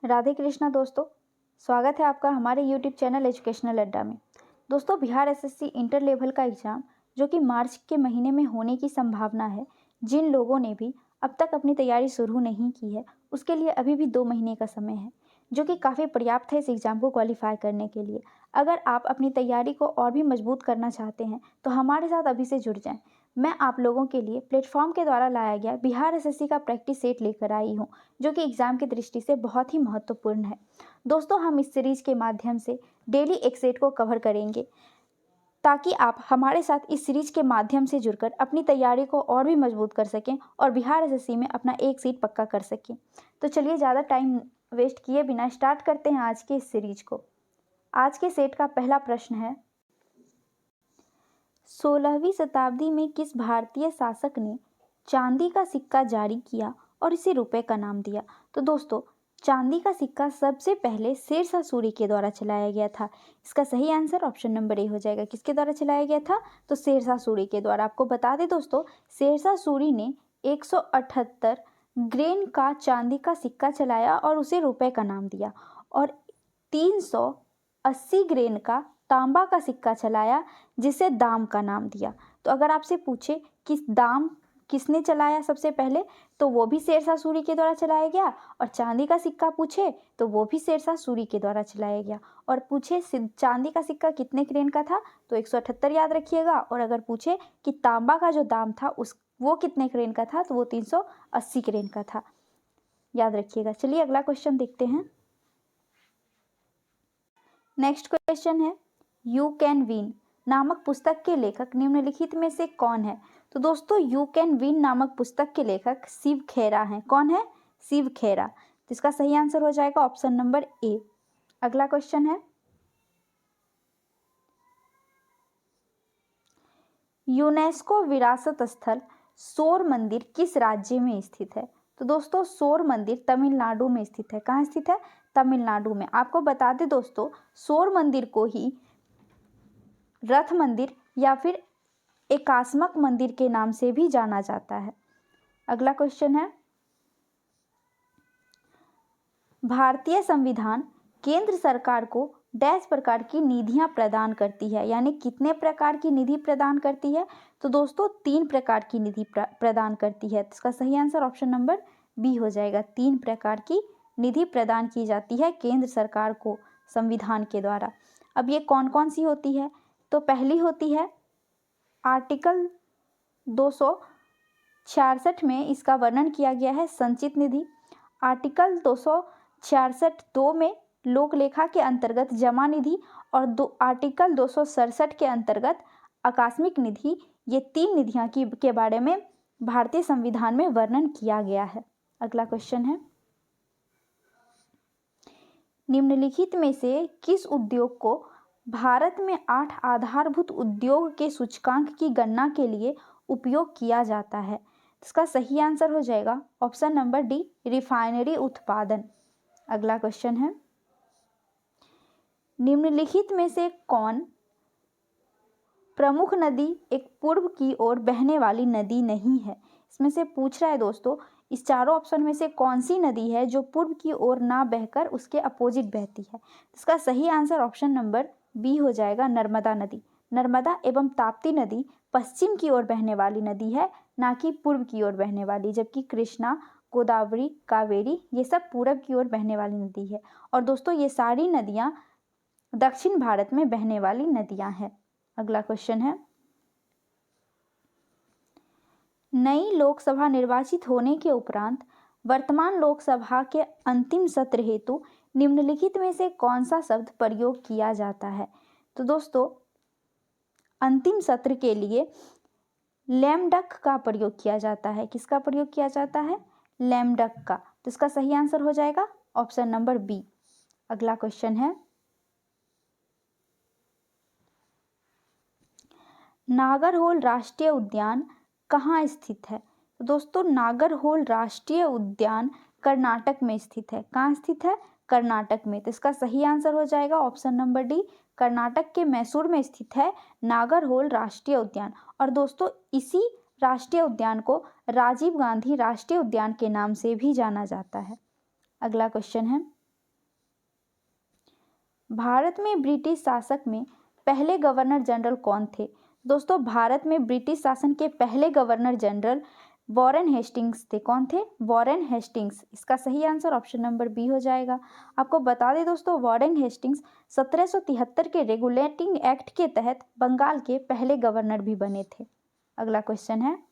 राधे कृष्णा दोस्तों, स्वागत है आपका हमारे यूट्यूब चैनल एजुकेशनल अड्डा में। दोस्तों, बिहार एसएससी इंटर लेवल का एग्ज़ाम जो कि मार्च के महीने में होने की संभावना है, जिन लोगों ने भी अब तक अपनी तैयारी शुरू नहीं की है उसके लिए अभी भी 2 महीने का समय है, जो कि काफ़ी पर्याप्त है इस एग्ज़ाम को क्वालिफाई करने के लिए। अगर आप अपनी तैयारी को और भी मजबूत करना चाहते हैं तो हमारे साथ अभी से जुड़ जाएं। मैं आप लोगों के लिए प्लेटफॉर्म के द्वारा लाया गया बिहार एसएससी का प्रैक्टिस सेट लेकर आई हूँ, जो कि एग्ज़ाम की दृष्टि से बहुत ही महत्वपूर्ण है। दोस्तों, हम इस सीरीज के माध्यम से डेली एक सेट को कवर करेंगे ताकि आप हमारे साथ इस सीरीज के माध्यम से जुड़कर अपनी तैयारी को और भी मजबूत कर सकें और बिहार एसएससी में अपना एक सीट पक्का कर सकें। तो चलिए ज़्यादा टाइम वेस्ट किए बिना स्टार्ट करते हैं आज के इस सीरीज को। आज के सेट का पहला प्रश्न है, 16वीं शताब्दी में किस भारतीय शासक ने चांदी का सिक्का जारी किया और इसे रुपए का नाम दिया? तो दोस्तों, चांदी का सिक्का सबसे पहले शेरशाह सूरी के द्वारा चलाया गया था। इसका सही आंसर ऑप्शन नंबर ए हो जाएगा। किसके द्वारा चलाया गया था? तो शेरशाह सूरी के द्वारा। आपको बता दें दोस्तों, शेरशाह सूरी ने 178 ग्रेन का चांदी का सिक्का चलाया और उसे रुपए का नाम दिया, और 380 ग्रेन का तांबा का सिक्का चलाया जिसे दाम का नाम दिया। तो अगर आपसे पूछे कि दाम किसने चलाया सबसे पहले, तो वो भी शेरशाह सूरी के द्वारा चलाया गया, और चांदी का सिक्का पूछे तो वो भी शेरशाह सूरी के द्वारा चलाया गया। और पूछे चांदी का सिक्का कितने ग्रेन का था, तो 178 याद रखिएगा, और अगर पूछे कि तांबा का जो दाम था वो कितने ग्रेन का था, तो वो 380 ग्रेन का था, याद रखिएगा। चलिए अगला क्वेश्चन देखते हैं। नेक्स्ट क्वेश्चन है, यू कैन विन नामक पुस्तक के लेखक निम्नलिखित में से कौन है? तो दोस्तों, यू कैन विन नामक पुस्तक के लेखक शिव खेरा हैं। कौन है? शिव खेरा। तो इसका सही आंसर हो जाएगा ऑप्शन नंबर ए। अगला क्वेश्चन है, यूनेस्को विरासत स्थल सोर मंदिर किस राज्य में स्थित है? तो दोस्तों, सोर मंदिर तमिलनाडु में स्थित है। कहाँ स्थित है? तमिलनाडु में। आपको बता दें दोस्तों, सोर मंदिर को ही रथ मंदिर या फिर एकास्मक मंदिर के नाम से भी जाना जाता है। अगला क्वेश्चन है, भारतीय संविधान केंद्र सरकार को डैश प्रकार की निधियां प्रदान करती है, यानी कितने प्रकार की निधि प्रदान करती है? तो दोस्तों, 3 प्रकार की निधि प्रदान करती है। इसका सही आंसर ऑप्शन नंबर बी हो जाएगा। 3 प्रकार की निधि प्रदान की जाती है केंद्र सरकार को संविधान के द्वारा। अब ये कौन कौन सी होती है? तो पहली होती है आर्टिकल 266 में इसका वर्णन किया गया है संचित निधि। आर्टिकल 266(2) में लोक लेखा के अंतर्गत जमा निधि, और आर्टिकल 267 के अंतर्गत आकस्मिक निधि। ये 3 निधियां के बारे में भारतीय संविधान में वर्णन किया गया है। अगला क्वेश्चन है, निम्नलिखित में से किस उद्योग को भारत में 8 आधारभूत उद्योग के सूचकांक की गणना के लिए उपयोग किया जाता है? इसका सही आंसर हो जाएगा ऑप्शन नंबर डी, रिफाइनरी उत्पादन। अगला क्वेश्चन है, निम्नलिखित में से कौन प्रमुख नदी एक पूर्व की ओर बहने वाली नदी नहीं है? इसमें से पूछ रहा है दोस्तों, इस चारों ऑप्शन में से कौन सी नदी है जो पूर्व की ओर ना बहकर उसके अपोजिट बहती है? इसका सही आंसर ऑप्शन नंबर बी हो जाएगा, नर्मदा नदी। नर्मदा एवं ताप्ती नदी पश्चिम की ओर बहने वाली नदी है, ना कि पूर्व की ओर बहने वाली, जबकि कृष्णा, गोदावरी, कावेरी ये सब पूरब की ओर बहने वाली नदी है। और दोस्तों, ये सारी नदियाँ दक्षिण भारत में बहने वाली नदियाँ हैं। अगला क्वेश्चन है, नई लोकसभा निर्वाचित होने के उपरांत वर्तमान लोकसभा के अंतिम सत्र हेतु निम्नलिखित में से कौन सा शब्द प्रयोग किया जाता है? तो दोस्तों, अंतिम सत्र के लिए लैम डक का प्रयोग किया जाता है। किसका प्रयोग किया जाता है? लैम डक का। तो इसका सही आंसर हो जाएगा ऑप्शन नंबर बी। अगला क्वेश्चन है, नागरहोल राष्ट्रीय उद्यान कहाँ स्थित है? तो दोस्तों, नागरहोल राष्ट्रीय उद्यान कर्नाटक में स्थित है। कहाँ स्थित है? कर्नाटक में। तो इसका सही आंसर हो जाएगा ऑप्शन नंबर डी, कर्नाटक के मैसूर में स्थित है नागरहोल राष्ट्रीय उद्यान। और दोस्तों, इसी राष्ट्रीय उद्यान को राजीव गांधी राष्ट्रीय उद्यान के नाम से भी जाना जाता है। अगला क्वेश्चन है, भारत में ब्रिटिश शासक में पहले गवर्नर जनरल कौन थे? दोस्तों, भारत में ब्रिटिश शासन के पहले गवर्नर जनरल वॉरेन हेस्टिंग्स थे। कौन थे? Warren Hastings. इसका सही आंसर ऑप्शन नंबर बी हो जाएगा। आपको बता दें दोस्तों, वॉरेन हेस्टिंग्स 1773 के रेगुलेटिंग एक्ट के तहत बंगाल के पहले गवर्नर भी बने थे। अगला क्वेश्चन है,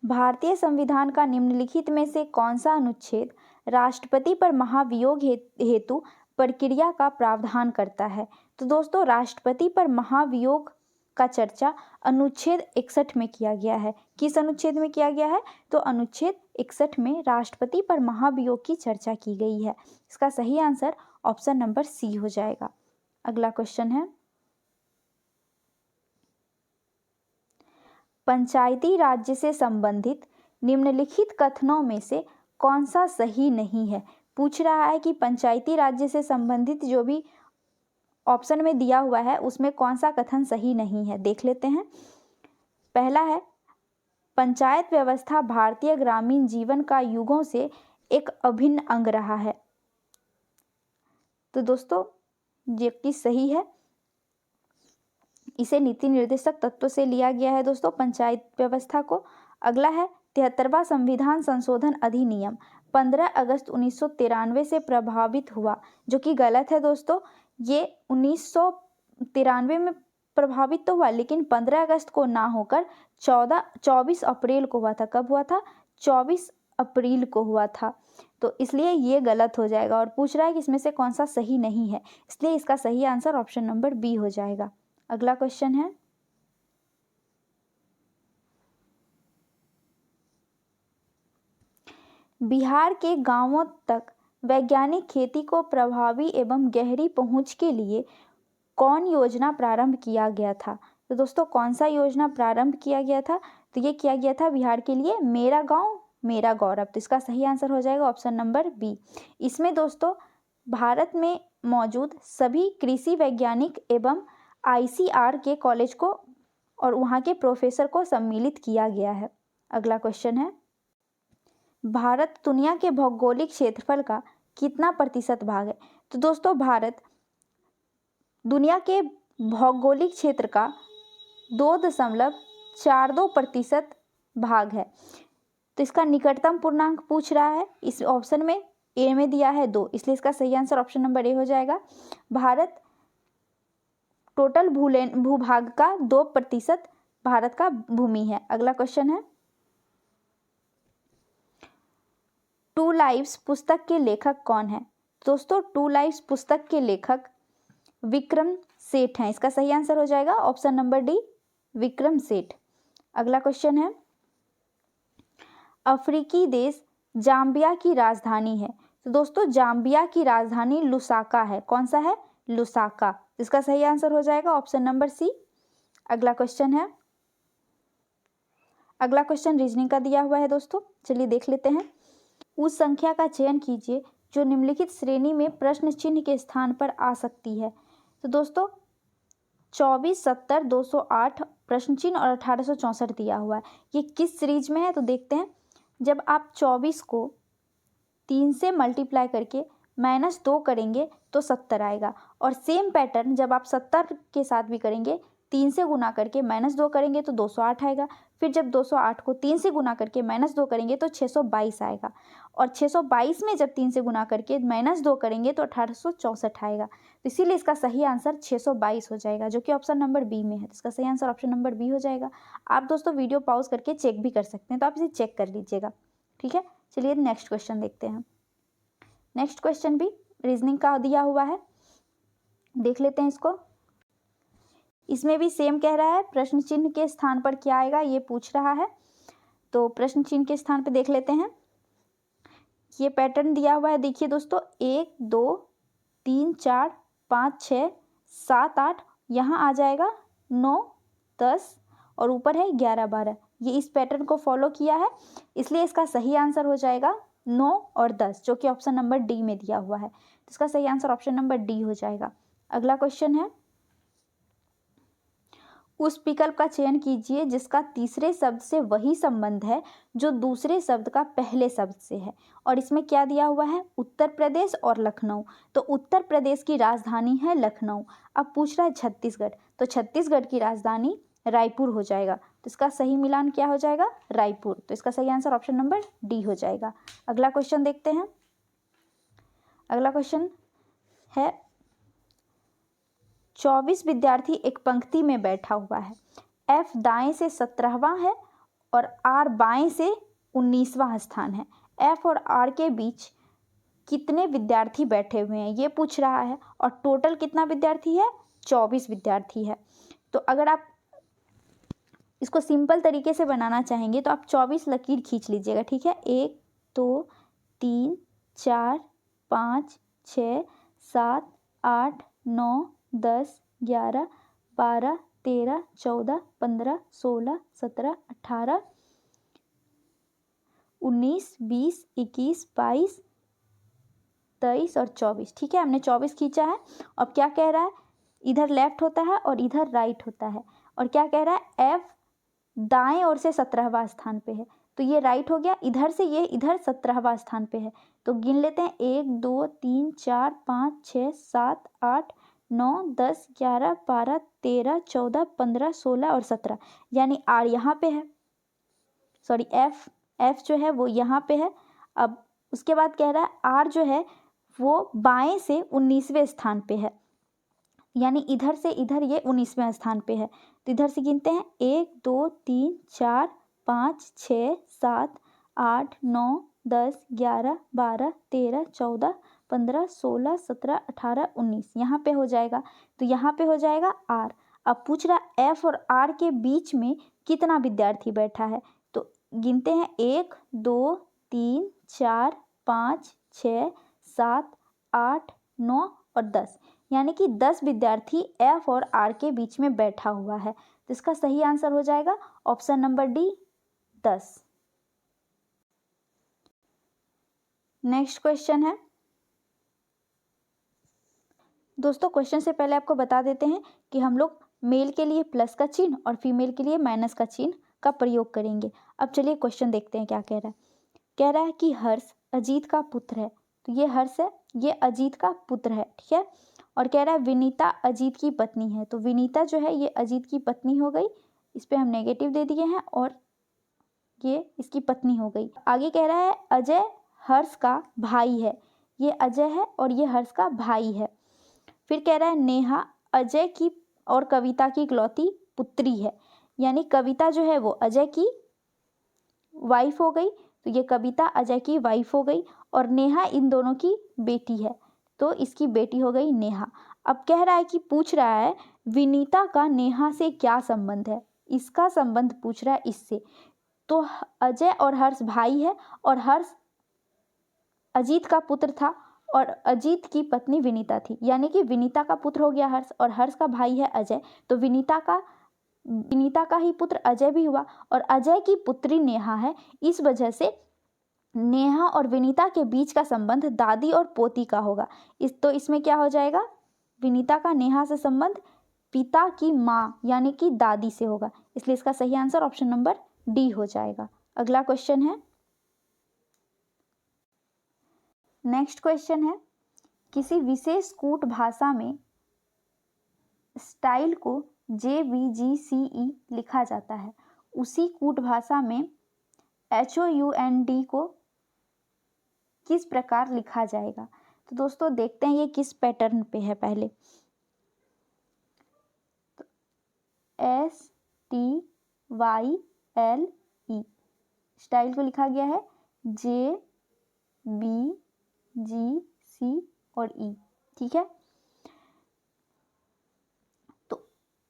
भारतीय संविधान का निम्नलिखित में से कौन सा अनुच्छेद राष्ट्रपति पर महाभियोग हेतु प्रक्रिया का प्रावधान करता है? तो दोस्तों, राष्ट्रपति पर महाभियोग का चर्चा अनुच्छेद 61 में किया गया है। किस अनुच्छेद में किया गया है? तो अनुच्छेद 61 में राष्ट्रपति पर महाभियोग की चर्चा की गई है। इसका सही आंसर ऑप्शन नंबर सी हो जाएगा। अगला क्वेश्चन है, पंचायती राज्य से संबंधित निम्नलिखित कथनों में से कौन सा सही नहीं है? पूछ रहा है कि पंचायती राज्य से संबंधित जो भी ऑप्शन में दिया हुआ है उसमें कौन सा कथन सही नहीं है, देख लेते हैं। पहला है, पंचायत व्यवस्था भारतीय ग्रामीण जीवन का युगों से एक अभिन्न अंग रहा है। तो दोस्तों, ये कि सही है, इसे नीति निर्देशक तत्व से लिया गया है दोस्तों, पंचायत व्यवस्था को। अगला है, 73वां संविधान संशोधन अधिनियम 15 अगस्त 1993 से प्रभावित हुआ, जो कि गलत है दोस्तों। ये 1993 में प्रभावित तो हुआ, लेकिन 15 अगस्त को ना होकर 24 अप्रैल को हुआ था। कब हुआ था? 24 अप्रैल को हुआ था। तो इसलिए ये गलत हो जाएगा। और पूछ रहा है कि इसमें से कौन सा सही नहीं है, इसलिए इसका सही आंसर ऑप्शन नंबर बी हो जाएगा। अगला क्वेश्चन है, बिहार के गांवों तक वैज्ञानिक खेती को प्रभावी एवं गहरी पहुंच के लिए कौन योजना प्रारंभ किया गया था? तो दोस्तों, कौन सा योजना प्रारंभ किया गया था? तो ये किया गया था बिहार के लिए मेरा गांव मेरा गौरव। तो इसका सही आंसर हो जाएगा ऑप्शन नंबर बी। इसमें दोस्तों, भारत में मौजूद सभी कृषि वैज्ञानिक एवं ICAR के कॉलेज को और वहाँ के प्रोफेसर को सम्मिलित किया गया है। अगला क्वेश्चन है, भारत दुनिया के भौगोलिक क्षेत्रफल का कितना प्रतिशत भाग है? तो दोस्तों, भारत दुनिया के भौगोलिक क्षेत्र का 2.42% भाग है। तो इसका निकटतम पूर्णांक पूछ रहा है। इस ऑप्शन में ए में दिया है 2, इसलिए इसका सही आंसर ऑप्शन नंबर ए हो जाएगा। भारत टोटल भूभाग का 2% भारत का भूमि है। अगला क्वेश्चन है, टू लाइव्स पुस्तक के लेखक कौन है? दोस्तों, टू लाइव्स पुस्तक के लेखक विक्रम सेठ हैं। इसका सही आंसर हो जाएगा option number D, Vikram Seth. अगला क्वेश्चन है, अफ्रीकी देश जाम्बिया की राजधानी है। तो दोस्तों, जाम्बिया की राजधानी लुसाका है। कौन सा है? लुसाका। इसका सही आंसर हो जाएगा ऑप्शन नंबर सी। अगला क्वेश्चन है, अगला क्वेश्चन रीजनिंग का दिया हुआ है दोस्तों, चलिए देख लेते हैं। उस संख्या का चयन कीजिए जो निम्नलिखित श्रेणी में प्रश्न चिन्ह के स्थान पर आ सकती है। तो दोस्तों, 24, 70, 208 प्रश्न चिन्ह और 1864 दिया हुआ है। ये किस सीरीज में है? तो देखते हैं। जब आप 24 को 3 से मल्टीप्लाई करके -2 करेंगे तो 70 आएगा। और सेम पैटर्न जब आप 70 के साथ भी करेंगे, 3 से गुना करके -2 करेंगे तो 208 आएगा। फिर जब 208 को 3 से गुना करके -2 करेंगे तो 622 आएगा। और 622 में जब 3 से गुना करके -2 करेंगे तो 1864 आएगा। तो इसीलिए इसका सही आंसर 622 हो जाएगा, जो कि ऑप्शन नंबर बी में है। इसका सही आंसर ऑप्शन नंबर बी हो जाएगा। आप दोस्तों वीडियो पॉज करके चेक भी कर सकते हैं, तो आप इसे चेक कर लीजिएगा, ठीक है। चलिए नेक्स्ट क्वेश्चन देखते हैं। नेक्स्ट क्वेश्चन भी रीजनिंग का दिया हुआ है, देख लेते हैं इसको। इसमें भी सेम कह रहा है प्रश्न चिन्ह के स्थान पर क्या आएगा, ये पूछ रहा है। तो प्रश्न चिन्ह के स्थान पर देख लेते हैं। ये पैटर्न दिया हुआ है, देखिए दोस्तों, 1, 2, 3, 4, 5, 6, 7, 8, यहाँ आ जाएगा 9, 10 और ऊपर है 11, 12। ये इस पैटर्न को फॉलो किया है, इसलिए इसका सही आंसर हो जाएगा 9 और 10, जो कि ऑप्शन नंबर डी में दिया हुआ है। तो इसका सही आंसर ऑप्शन नंबर डी हो जाएगा। अगला क्वेश्चन है, उस विकल्प का चयन कीजिए जिसका तीसरे शब्द से वही संबंध है जो दूसरे शब्द का पहले शब्द से है। और इसमें क्या दिया हुआ है, उत्तर प्रदेश और लखनऊ। तो उत्तर प्रदेश की राजधानी है लखनऊ। अब पूछ रहा है छत्तीसगढ़, तो छत्तीसगढ़ की राजधानी रायपुर हो जाएगा। तो इसका सही मिलान क्या हो जाएगा, रायपुर। तो इसका सही आंसर ऑप्शन नंबर डी हो जाएगा। अगला क्वेश्चन देखते हैं। अगला क्वेश्चन है 24 विद्यार्थी एक पंक्ति में बैठा हुआ है। एफ दाएं से 17वां है और आर बाएं से 19वां स्थान है। एफ और आर के बीच कितने विद्यार्थी बैठे हुए हैं ये पूछ रहा है। और टोटल कितना विद्यार्थी है, 24 विद्यार्थी है। तो अगर आप इसको सिंपल तरीके से बनाना चाहेंगे तो आप 24 लकीर खींच लीजिएगा, ठीक है। 1 2 3 4 5 6 7 8 9 10 11 12 13 14 15 16 17 18 19 20 21 22 23 और 24, ठीक है। हमने 24 खींचा है। अब क्या कह रहा है, इधर लेफ्ट होता है और इधर राइट होता है। और क्या कह रहा है, एफ दाएं ओर से 17वां स्थान पे है, तो ये राइट हो गया। इधर से ये इधर 17वां स्थान पे है। तो गिन लेते हैं, 1 2 3 4 5 6 7 8 9 10 11 12 13 14 15 16 और 17, यानी आर यहाँ पे है, सॉरी एफ जो है वो यहाँ पे है। अब उसके बाद कह रहा है आर जो है वो बाएं से 19वें स्थान पे है, यानी इधर से इधर ये 19वें स्थान पे है। तो इधर से गिनते हैं, 1 2 3 4 5 6 7 8 9 10 11 12 13 14 15 16 17 18 19, यहाँ पे हो जाएगा। तो यहाँ पे हो जाएगा आर। अब पूछ रहा एफ और आर के बीच में कितना विद्यार्थी बैठा है। तो गिनते हैं, 1 2 3 4 5 6 7 8 9 और 10, यानी कि 10 विद्यार्थी एफ और आर के बीच में बैठा हुआ है। तो इसका सही आंसर हो जाएगा option number D, 10। Next question है दोस्तों, क्वेश्चन से पहले आपको बता देते हैं कि हम लोग मेल के लिए प्लस का चिन्ह और फीमेल के लिए माइनस का चिन्ह का प्रयोग करेंगे। अब चलिए क्वेश्चन देखते हैं क्या कह रहा है। कह रहा है कि हर्ष अजीत का पुत्र है। तो ये हर्ष है, ये अजीत का पुत्र है, ठीक है। और कह रहा है विनीता अजीत की पत्नी है। तो विनीता जो है ये अजीत की पत्नी हो गई, इस पे हम नेगेटिव दे दिए हैं, और ये इसकी पत्नी हो गई। आगे कह रहा है अजय हर्ष का भाई है। ये अजय है और ये हर्ष का भाई है। फिर कह रहा है नेहा अजय की और कविता की इकलौती पुत्री है, यानी कविता जो है वो अजय की वाइफ हो गई। तो ये कविता अजय की वाइफ हो गई, और नेहा इन दोनों की बेटी है, तो इसकी बेटी हो गई नेहा। अब कह रहा है कि पूछ रहा है विनीता का नेहा से क्या संबंध है, इसका संबंध पूछ रहा है इससे। तो अजय और हर्ष भाई है, और हर्ष अजीत का पुत्र था, और अजीत की पत्नी विनीता थी, यानी कि विनीता का पुत्र हो गया हर्ष, और हर्ष का भाई है अजय। तो विनीता का ही पुत्र अजय भी हुआ, और अजय की पुत्री नेहा है। इस वजह से नेहा और विनीता के बीच का संबंध दादी और पोती का होगा। तो इसमें क्या हो जाएगा, विनीता का नेहा से संबंध पिता की माँ यानी कि दादी से होगा, इसलिए इसका सही आंसर ऑप्शन नंबर डी हो जाएगा। अगला क्वेश्चन है, नेक्स्ट क्वेश्चन है, किसी विशेष कूट भाषा में स्टाइल को JBGCE लिखा जाता है, उसी कूट भाषा में HOUND को किस प्रकार लिखा जाएगा। तो दोस्तों देखते हैं ये किस पैटर्न पे है। पहले तो STYLE स्टाइल को लिखा गया है JBGC और E, ठीक है। तो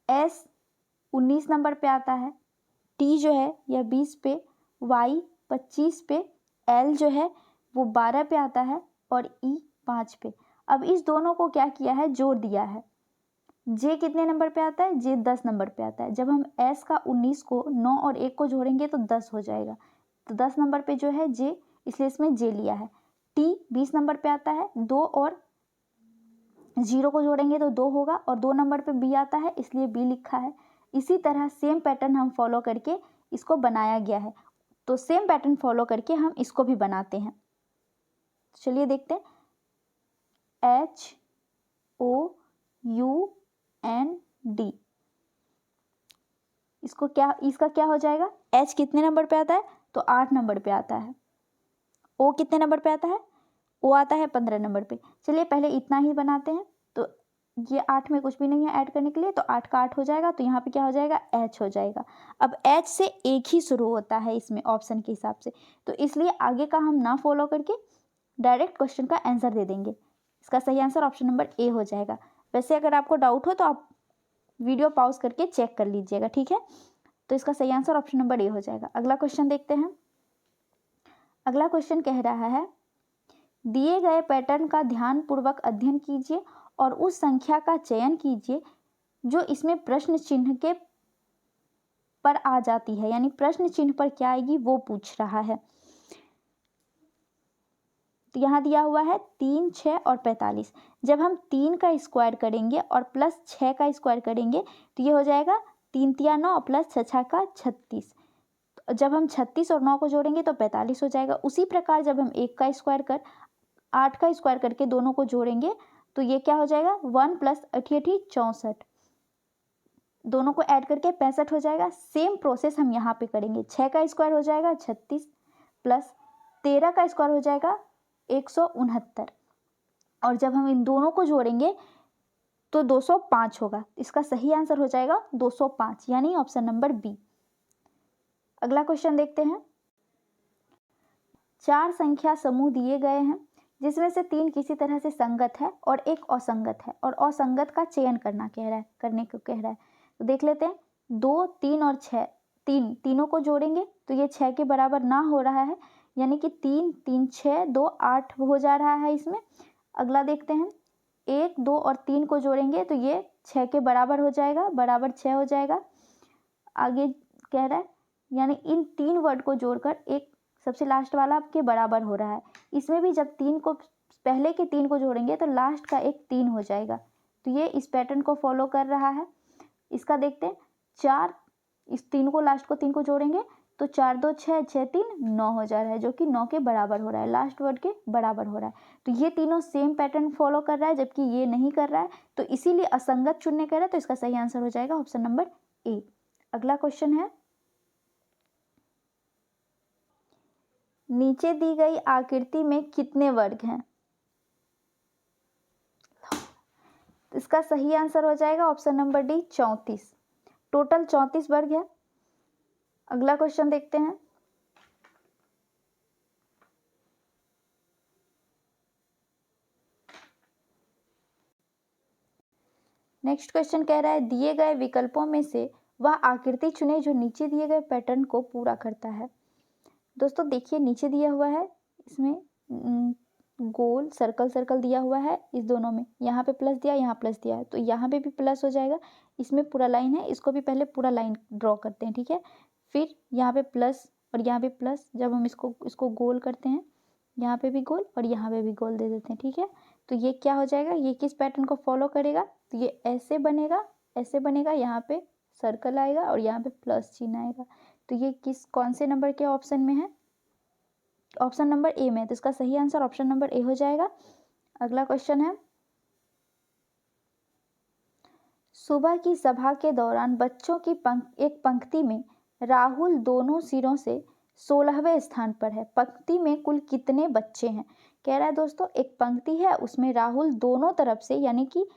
S 19 नंबर पे आता है, T जो है यह 20 पे, Y 25 पे, L जो है वो 12 पे आता है, और E 5 पे। अब इस दोनों को क्या किया है, जोड़ दिया है। J कितने नंबर पे आता है, J 10 नंबर पे आता है। जब हम S का 19 को 9 और 1 को जोड़ेंगे तो 10 हो जाएगा। तो 10 नंबर पे जो है J, इसलिए इसमें J लिया है। T 20 नंबर पे आता है, 2 और 0 को जोड़ेंगे तो 2 होगा, और 2 नंबर पे B आता है, इसलिए B लिखा है। इसी तरह सेम पैटर्न हम फॉलो करके इसको बनाया गया है। तो सेम पैटर्न फॉलो करके हम इसको भी बनाते हैं। चलिए देखते हैं। HOUND, इसका क्या हो जाएगा? H कितने नंबर पे आता है? तो 8 नंबर पे आता है। O कितने नंबर पे आता है? O आता है 15 नंबर पे। चलिए पहले इतना ही बनाते हैं। तो ये 8 में कुछ भी नहीं है ऐड करने के लिए, तो 8 का 8 हो जाएगा, तो यहाँ पे क्या हो जाएगा? H हो जाएगा। अब H से एक ही शुरू होता है इसमें ऑप्शन के हिसाब से, तो इसलिए आगे का हम ना फॉलो करके डायरेक्ट क्वेश्चन का आंसर दे देंगे। इसका सही आंसर ऑप्शन नंबर ए हो जाएगा। वैसे अगर आपको डाउट हो तो आप वीडियो पॉज करके चेक कर लीजिएगा, ठीक है। तो इसका सही आंसर ऑप्शन नंबर ए हो जाएगा। अगला क्वेश्चन देखते हैं। अगला क्वेश्चन कह रहा है, दिए गए पैटर्न का ध्यानपूर्वक अध्ययन कीजिए और उस संख्या का चयन कीजिए जो इसमें प्रश्न चिन्ह के पर आ जाती है, यानी प्रश्न चिन्ह पर क्या आएगी वो पूछ रहा है। तो यहाँ दिया हुआ है 3, 6 और 45। जब हम 3 का स्क्वायर करेंगे और प्लस 6 का स्क्वायर करेंगे तो ये हो जाएगा 3 तिया 9 प्लस 6 6 का 36। जब हम 36 और 9 को जोड़ेंगे तो 45 हो जाएगा। उसी प्रकार जब हम 1 का स्क्वायर कर 8 का स्क्वायर करके दोनों को जोड़ेंगे तो ये क्या हो जाएगा? 1 प्लस 8 8 64, दोनों को ऐड करके 65 हो जाएगा। सेम प्रोसेस हम यहाँ पे करेंगे। 6 का स्क्वायर हो जाएगा 36 प्लस 13 का स्क्वायर हो जाएगा 169, और जब हम इन दोनों को जोड़ेंगे तो 205 होगा। इसका सही आंसर हो जाएगा 205, यानी ऑप्शन नंबर बी। अगला क्वेश्चन देखते हैं। 4 संख्या समूह दिए गए हैं जिसमें से 3 किसी तरह से संगत है और एक असंगत है, और असंगत का चयन करने को कह रहा है। तो देख लेते हैं। 2, 3 और 6, तीनों को जोड़ेंगे तो ये 6 के बराबर ना हो रहा है, यानी कि 3, 3, 6, 2, 8 हो जा रहा है इसमें। अगला देखते हैं। 1, 2 और 3 को जोड़ेंगे तो ये 6 के बराबर हो जाएगा, बराबर 6 हो जाएगा। आगे कह रहा है, यानी इन 3 वर्ड को जोड़कर एक सबसे लास्ट वाला के बराबर हो रहा है। इसमें भी जब 3 को पहले के 3 को जोड़ेंगे तो लास्ट का एक 3 हो जाएगा। तो ये इस पैटर्न को फॉलो कर रहा है। इसका देखते हैं। 4, इस 3 को लास्ट को 3 को जोड़ेंगे तो 4 2 6 6 3 9 हो जा रहा है, जो कि 9 के बराबर हो रहा है, लास्ट वर्ड के बराबर हो रहा है। तो ये तीनों सेम पैटर्न फॉलो कर रहा है, जबकि ये नहीं कर रहा है, तो इसीलिए असंगत चुनने कह रहा है। तो इसका सही आंसर हो जाएगा ऑप्शन नंबर ए। अगला क्वेश्चन है, नीचे दी गई आकृति में कितने वर्ग हैं? इसका सही आंसर हो जाएगा ऑप्शन नंबर डी, 34। टोटल 34 वर्ग है। अगला क्वेश्चन देखते हैं। नेक्स्ट क्वेश्चन कह रहा है, दिए गए विकल्पों में से वह आकृति चुने जो नीचे दिए गए पैटर्न को पूरा करता है। दोस्तों देखिए, नीचे दिया हुआ है, इसमें गोल सर्कल सर्कल दिया हुआ है इस दोनों में, यहाँ पे प्लस दिया, यहाँ प्लस दिया है, तो यहाँ पे भी प्लस हो जाएगा। इसमें पूरा लाइन है, इसको भी पहले पूरा लाइन ड्रॉ करते हैं, ठीक है। फिर यहाँ पे प्लस और यहाँ पे प्लस, जब हम इसको गोल करते हैं, यहाँ पे भी गोल और यहाँ पे भी गोल दे देते हैं, ठीक है। तो ये क्या हो जाएगा? ये किस पैटर्न को फॉलो करेगा? तो ये ऐसे बनेगा, ऐसे बनेगा, यहाँ पे सर्कल आएगा और यहाँ पे प्लस चिन्ह आएगा। तो ये कौन से नंबर के ऑप्शन में है? ऑप्शन नंबर ए में। तो इसका सही आंसर ऑप्शन नंबर ए हो जाएगा। अगला क्वेश्चन है, सुबह की सभा के दौरान बच्चों की एक पंक्ति में राहुल दोनों सिरों से 16वें स्थान पर है। पंक्ति में कुल कितने बच्चे हैं? कह रहा है दोस्तों, एक पंक्ति है, उसमें राहुल दोनों तरफ से, यानी कि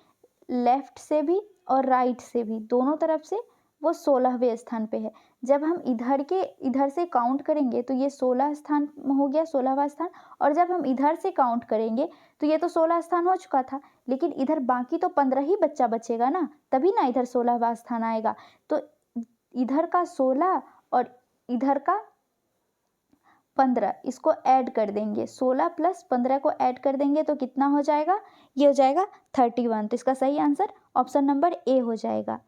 लेफ्ट से भी और राइट से भी, दोनों तरफ से वो 16वें स्थान पे है। जब हम इधर से काउंट करेंगे तो ये 16 स्थान हो गया, 16वां स्थान, और जब हम इधर से काउंट करेंगे तो ये तो 16 स्थान हो चुका था, लेकिन इधर बाकी तो 15 ही बच्चा बचेगा ना, तभी ना इधर 16वां स्थान आएगा। तो इधर का 16 और इधर का 15, इसको ऐड कर देंगे, 16 प्लस 15 को ऐड कर देंगे तो कितना हो जाएगा? ये हो जाएगा 31। तो इसका सही आंसर ऑप्शन नंबर ए हो जाएगा।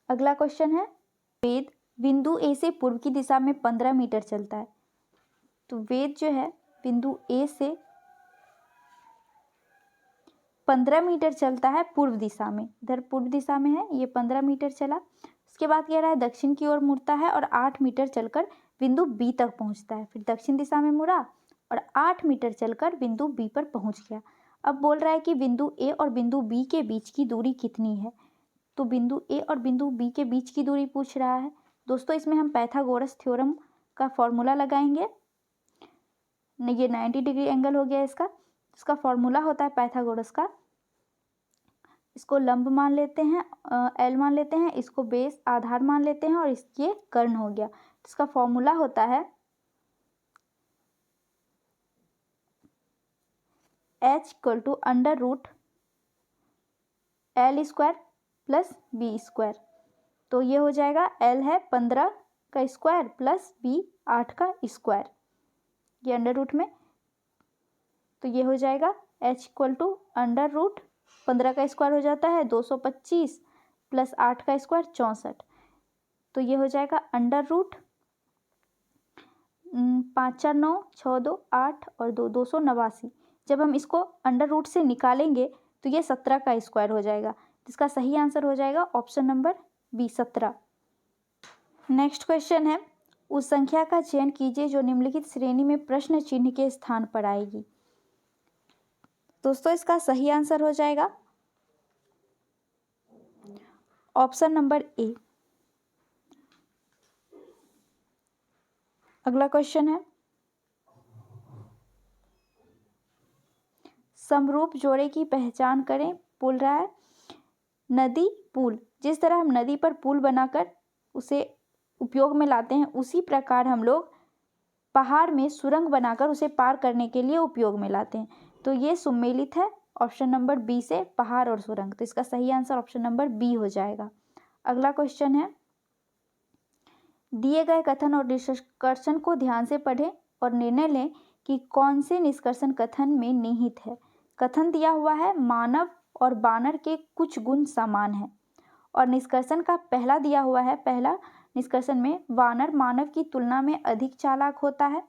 अगला क्वेश्चन है, वेद बिंदु ए से पूर्व की दिशा में 15 मीटर चलता है। तो वेद जो है बिंदु ए से 15 मीटर चलता है पूर्व दिशा में, इधर पूर्व दिशा में है, ये 15 मीटर चला। उसके उसके बाद कह रहा है दक्षिण की ओर मुड़ता है और 8 मीटर चलकर बिंदु बी तक पहुंचता है। फिर दक्षिण दिशा में मुड़ा और 8 मीटर चलकर बिंदु बी पर पहुंच गया। अब बोल रहा है कि बिंदु ए और बिंदु बी के बीच की दूरी कितनी है। तो बिंदु ए और बिंदु बी के बीच की दूरी पूछ रहा है। दोस्तों इसमें हम पाइथागोरस थ्योरम का फॉर्मूला लगाएंगे। ये 90 डिग्री एंगल हो गया इसका फॉर्मूला होता है पाइथागोरस का। इसको लंब मान लेते हैं, एल मान लेते हैं, इसको बेस आधार मान लेते हैं और इसके कर्ण हो गया। इसका फॉर्मूला होता है h equal to under root L square plus B square. तो ये हो जाएगा L है 15 का स्क्वायर प्लस B 8 का स्क्वायर, ये अंडर रूट में। तो ये हो जाएगा h equal to under root 15 का स्क्वायर हो जाता है 225 प्लस 8 का स्क्वायर 64। तो ये हो जाएगा अंडर रूट 5 4 9 6 2 8 और 2 289। जब हम इसको अंडर रूट से निकालेंगे तो ये 17 का स्क्वायर हो जाएगा। इसका सही आंसर हो जाएगा option number B 17। Next question है, उस संख्या का चयन कीजिए जो निम्नलिखित श्रेणी में प्रश्न चिन्ह के स्थान पर आएगी। दोस्तों इसका सही आंसर हो जाएगा ऑप्शन नंबर ए। अगला क्वेश्चन है, समरूप जोड़े की पहचान करें। बोल रहा है नदी पुल, जिस तरह हम नदी पर पुल बनाकर उसे उपयोग में लाते हैं उसी प्रकार हम लोग पहाड़ में सुरंग बनाकर उसे पार करने के लिए उपयोग में लाते हैं। तो ये सुमेलित है ऑप्शन नंबर बी से, पहाड़ और सुरंग। तो इसका सही आंसर ऑप्शन नंबर बी हो जाएगा। अगला क्वेश्चन है, दिए गए कथन और निष्कर्षण को ध्यान से पढ़ें और निर्णय लें कि कौन से निष्कर्षण कथन में निहित है। कथन दिया हुआ है मानव और बानर के कुछ गुण समान हैं, और निष्कर्षण का पहला दिया हुआ है, पहला निष्कर्षण में वानर मानव की तुलना में अधिक चालाक होता है,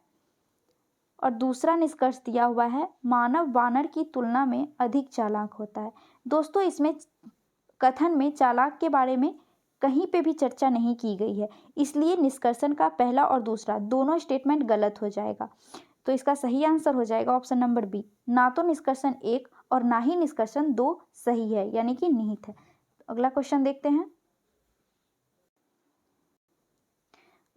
और दूसरा निष्कर्ष दिया हुआ है मानव वानर की तुलना में अधिक चालाक होता है। दोस्तों इसमें कथन में चालाक के बारे में कहीं पे भी चर्चा नहीं की गई है, इसलिए निष्कर्षण का पहला और दूसरा दोनों स्टेटमेंट गलत हो जाएगा। तो इसका सही आंसर हो जाएगा ऑप्शन नंबर बी। ना तो निष्कर्षण 1 और ना ही निष्कर्षण 2 सही है, यानी कि निहित है। अगला क्वेश्चन देखते हैं।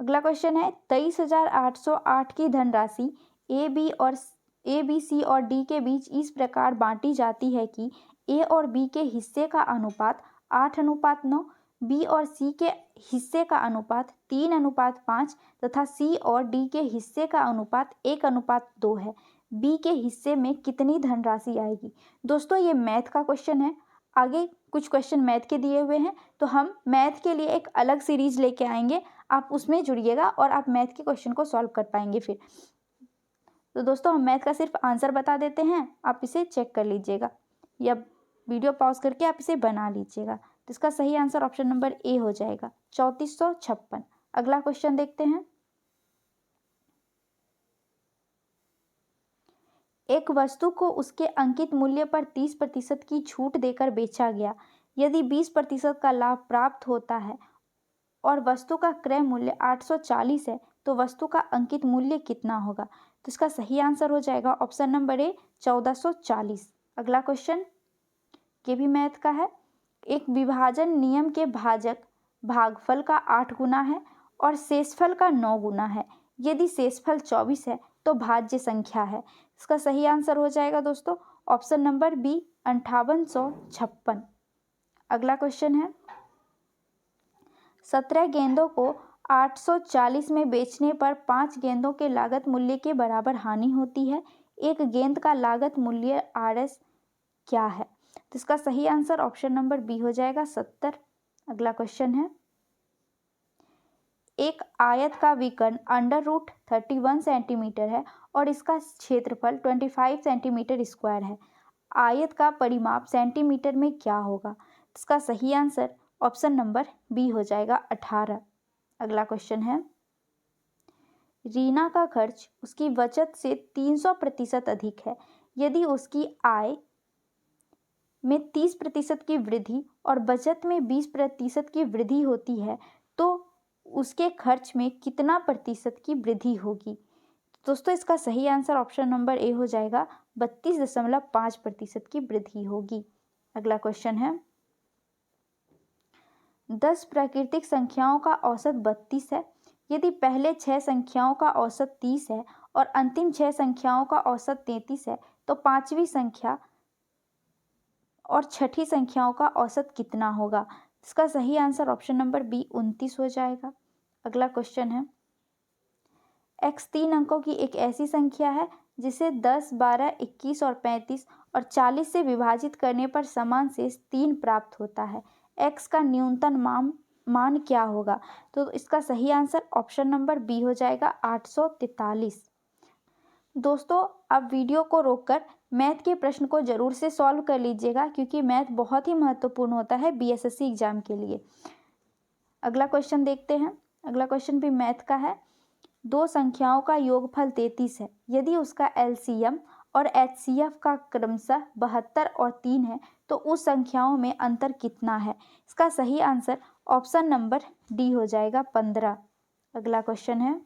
अगला क्वेश्चन है, 23,808 की धनराशि ए बी सी और डी के बीच इस प्रकार बांटी जाती है कि ए और बी के हिस्से का अनुपात 8:9, बी और सी के हिस्से का अनुपात 3:5 तथा सी और डी के हिस्से का अनुपात 1:2 है। बी के हिस्से में कितनी धनराशि आएगी। दोस्तों ये मैथ का क्वेश्चन है, आगे कुछ क्वेश्चन मैथ के दिए हुए हैं, तो हम मैथ के लिए एक अलग सीरीज लेके आएंगे, आप उसमें जुड़िएगा और आप मैथ के क्वेश्चन को सॉल्व कर पाएंगे फिर। तो दोस्तों हम मैथ का सिर्फ आंसर बता देते हैं, आप इसे चेक कर लीजिएगा या वीडियो पॉज करके आप इसे बना लीजिएगा। तो इसका सही आंसर ऑप्शन नंबर ए हो जाएगा 3456। अगला क्वेश्चन देखते हैं। एक वस्तु को उसके अंकित मूल्य पर 30% की छूट देकर बेचा गया। यदि 20% का लाभ प्राप्त होता है और वस्तु का क्रय मूल्य 840 है तो वस्तु का अंकित मूल्य कितना होगा। तो इसका सही आंसर हो जाएगा ऑप्शन नंबर ए 1440। अगला क्वेश्चन ये भी मैथ का है। एक विभाजन नियम के भाजक भागफल का 8 गुना है और शेषफल का 9 गुना है। यदि शेषफल 24 है तो भाज्य संख्या है। इसका सही आंसर हो जाएगा दोस्तों ऑप्शन नंबर बी 5856। अगला क्वेश्चन है, 17 गेंदों को 840 में बेचने पर 5 गेंदों के लागत मूल्य के बराबर हानि होती है। एक गेंद का लागत मूल्य RS क्या है। तो इसका सही आंसर ऑप्शन नंबर बी हो जाएगा 70। अगला क्वेश्चन है, एक आयत का विकर्ण √31 सेंटीमीटर है और इसका क्षेत्रफल 25 सेंटीमीटर स्क्वायर है। आयत का परिमाप सेंटीमीटर में क्या होगा। इसका सही आंसर ऑप्शन नंबर बी हो जाएगा 18। अगला क्वेश्चन है, रीना का खर्च उसकी बचत से 300% अधिक है। यदि उसकी आय में 30% की वृद्धि और बचत में 20% की वृद्धि होती है तो उसके खर्च में कितना प्रतिशत की वृद्धि होगी? दोस्तों इसका सही आंसर ऑप्शन नंबर ए हो जाएगा, 32.5% की वृद्धि होगी। अगला क्वेश्चन है, 10 प्राकृतिक संख्याओं का औसत 32 है। यदि पहले 6 संख्याओं का औसत 30 है और अंतिम 6 संख्याओं का औसत 33 है तो पांचवी संख्या और छठी संख्याओं का औसत कितना होगा? इसका सही आंसर ऑप्शन नंबर बी 29 हो जाएगा। अगला क्वेश्चन है, x 3 अंकों की एक ऐसी संख्या है जिसे 10, 12, 21 और 35 और 40 से विभाजित करने पर समान शेष 3 प्राप्त होता है। x का न्यूनतम मान क्या होगा? तो इसका सही आंसर ऑप्शन नंबर बी हो जाएगा, 843। दोस्तों आप वीडियो को रोककर मैथ के प्रश्न को जरूर से सॉल्व कर लीजिएगा क्योंकि मैथ बहुत ही महत्वपूर्ण होता है बीएसएससी एग्जाम के लिए। अगला क्वेश्चन देखते हैं। अगला क्वेश्चन भी मैथ का है। दो संख्याओं का योगफल 33 है। यदि उसका एलसीएम और एचसीएफ का क्रमशः 72 और 3 है तो उस संख्याओं में अंतर कितना है? इसका सही आंसर ऑप्शन नंबर डी हो जाएगा, 15। अगला क्वेश्चन है,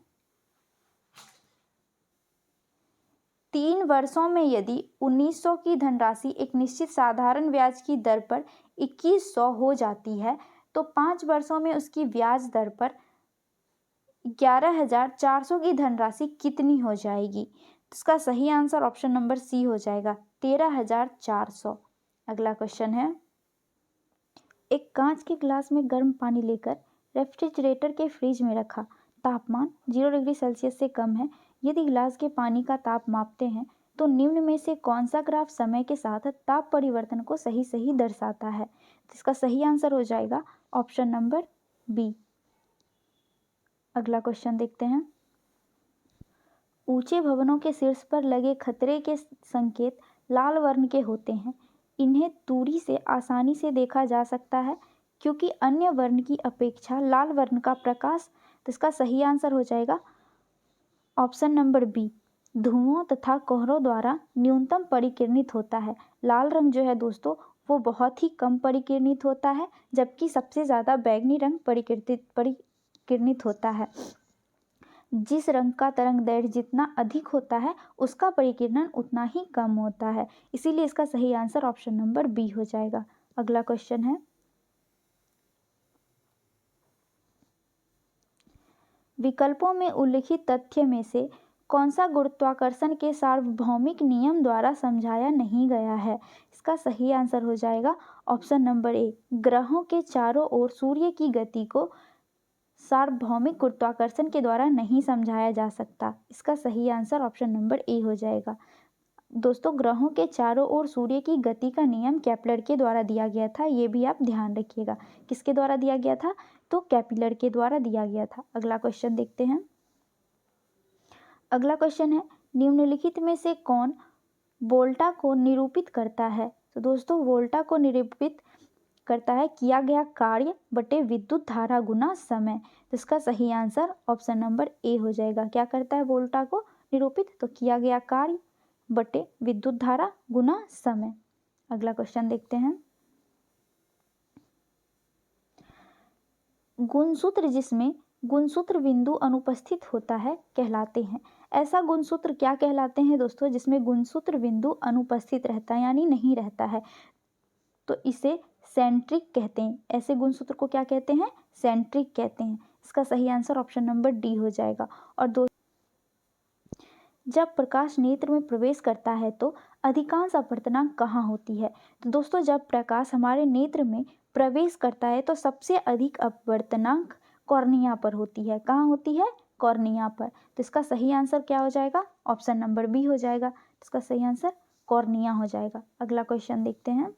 3 वर्षों में यदि 1900 की धनराशि एक निश्चित साधारण ब्याज की दर पर 2100 हो जाती है तो 5 वर्षों में उसकी ब्याज दर पर 11,400 की धनराशि कितनी हो जाएगी? इसका सही आंसर ऑप्शन नंबर सी हो जाएगा, 13,400। अगला क्वेश्चन है, एक कांच के ग्लास में गर्म पानी लेकर रेफ्रिजरेटर के फ्रिज में रखा। तापमान 0 डिग्री सेल्सियस से कम है। यदि गिलास के पानी का ताप मापते हैं तो निम्न में से कौन सा ग्राफ समय के साथ ताप परिवर्तन को सही सही दर्शाता है? तो इसका सही आंसर हो जाएगा ऑप्शन नंबर बी। अगला क्वेश्चन देखते हैं, ऊंचे भवनों के शीर्ष पर लगे खतरे के संकेत लाल वर्ण के होते हैं। इन्हें दूरी से आसानी से देखा जा सकता है क्योंकि अन्य वर्ण की अपेक्षा लाल वर्ण का प्रकाश। तो इसका सही आंसर हो जाएगा ऑप्शन नंबर बी, धुओं तथा कोहरों द्वारा न्यूनतम परिकिरणित होता है। लाल रंग जो है दोस्तों वो बहुत ही कम परिकिरणित होता है जबकि सबसे ज़्यादा बैंगनी रंग परिकिरणित होता है। जिस रंग का तरंग दैर्घ्य जितना अधिक होता है उसका परिकिरण उतना ही कम होता है, इसीलिए इसका सही आंसर ऑप्शन नंबर बी हो जाएगा। अगला क्वेश्चन है, विकल्पों में उल्लिखित तथ्य में से कौन सा गुरुत्वाकर्षण के सार्वभौमिक नियम द्वारा समझाया नहीं गया है? इसका सही आंसर हो जाएगा ऑप्शन नंबर ए, ग्रहों के चारों ओर सूर्य की गति को सार्वभौमिक गुरुत्वाकर्षण के द्वारा नहीं समझाया जा सकता। इसका सही आंसर ऑप्शन नंबर ए हो जाएगा। दोस्तों ग्रहों के चारों ओर सूर्य की गति का नियम केपलर के द्वारा दिया गया था, ये भी आप ध्यान रखिएगा। किसके द्वारा दिया गया था? तो केपलर के द्वारा दिया गया था। अगला क्वेश्चन देखते हैं। अगला क्वेश्चन है, निम्नलिखित में से कौन वोल्टा को निरूपित करता है? तो दोस्तों वोल्टा को निरूपित करता है किया गया कार्य बटे विद्युत धारा गुना समय। तो इसका सही आंसर ऑप्शन नंबर ए हो जाएगा। क्या करता है वोल्टा को निरूपित? तो किया गया कार्य बटे विद्युत धारा गुना समय। अगला क्वेश्चन देखते हैं, गुणसूत्र जिसमें गुणसूत्र बिंदु अनुपस्थित होता है कहलाते हैं। ऐसा गुणसूत्र क्या कहलाते हैं दोस्तों जिसमें गुणसूत्र बिंदु अनुपस्थित रहता है यानी नहीं रहता है? तो इसे सेंट्रिक कहते हैं। ऐसे गुणसूत्र को क्या कहते हैं? सेंट्रिक कहते हैं। इसका सही आंसर ऑप्शन नंबर डी हो जाएगा। और जब प्रकाश नेत्र में प्रवेश करता है तो अधिकांश अपवर्तनांक कहाँ होती है? तो दोस्तों जब प्रकाश हमारे नेत्र में प्रवेश करता है तो सबसे अधिक अपवर्तनांक कॉर्निया पर होती है। कहाँ होती है? कॉर्निया पर। तो इसका सही आंसर क्या हो जाएगा? ऑप्शन नंबर बी हो जाएगा। इसका सही आंसर कॉर्निया हो जाएगा। अगला क्वेश्चन देखते हैं,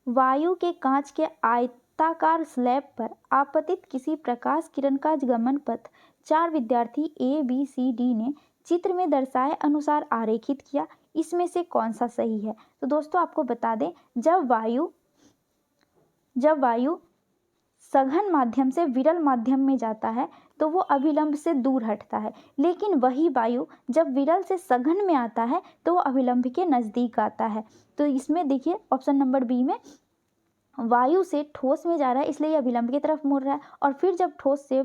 वायु के कांच के आयताकार स्लैब पर आपतित किसी प्रकाश किरण का गमन पथ 4 विद्यार्थी ए बी सी डी ने चित्र में दर्शाए अनुसार आरेखित किया। इसमें से कौन सा सही है? तो दोस्तों आपको बता दें, जब वायु सघन माध्यम से विरल माध्यम में जाता है तो वो अभिलंब से दूर हटता है, लेकिन वही वायु जब विरल से सघन में आता है तो वो अभिलंब के नज़दीक आता है। तो इसमें देखिए ऑप्शन नंबर बी में वायु से ठोस में जा रहा है इसलिए ये अभिलंब की तरफ मुड़ रहा है, और फिर जब ठोस से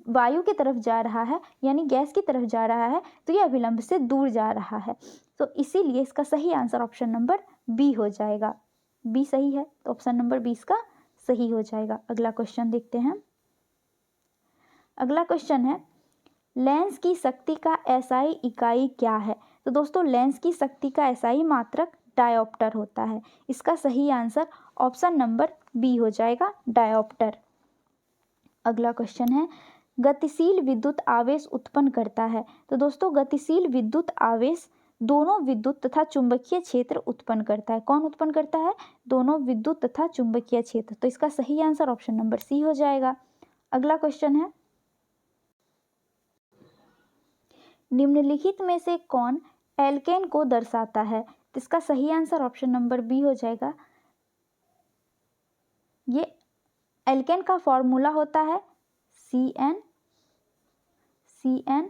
वायु की तरफ जा रहा है यानी गैस की तरफ जा रहा है तो ये अभिलंब से दूर जा रहा है। तो इसीलिए इसका सही आंसर ऑप्शन नंबर बी हो जाएगा। बी सही है तो ऑप्शन नंबर 20 का सही हो जाएगा। अगला क्वेश्चन देखते हैं। अगला क्वेश्चन है लेंस की शक्ति का एसआई इकाई क्या है? तो दोस्तों लेंस की शक्ति का एसआई मात्रक डायोप्टर होता है। इसका सही आंसर ऑप्शन नंबर बी हो जाएगा, डायोप्टर। अगला क्वेश्चन है गतिशील विद्युत आवेश उत्पन्न करता है। तो दोस्तों गतिशील विद्युत आवेश दोनों विद्युत तथा चुंबकीय क्षेत्र उत्पन्न करता है। कौन उत्पन्न करता है? दोनों विद्युत तथा चुंबकीय क्षेत्र। तो इसका सही आंसर ऑप्शन नंबर सी हो जाएगा। अगला क्वेश्चन है निम्नलिखित में से कौन एल्केन को दर्शाता है? तो इसका सही आंसर ऑप्शन नंबर बी हो जाएगा। ये एल्केन का फॉर्मूला होता है CN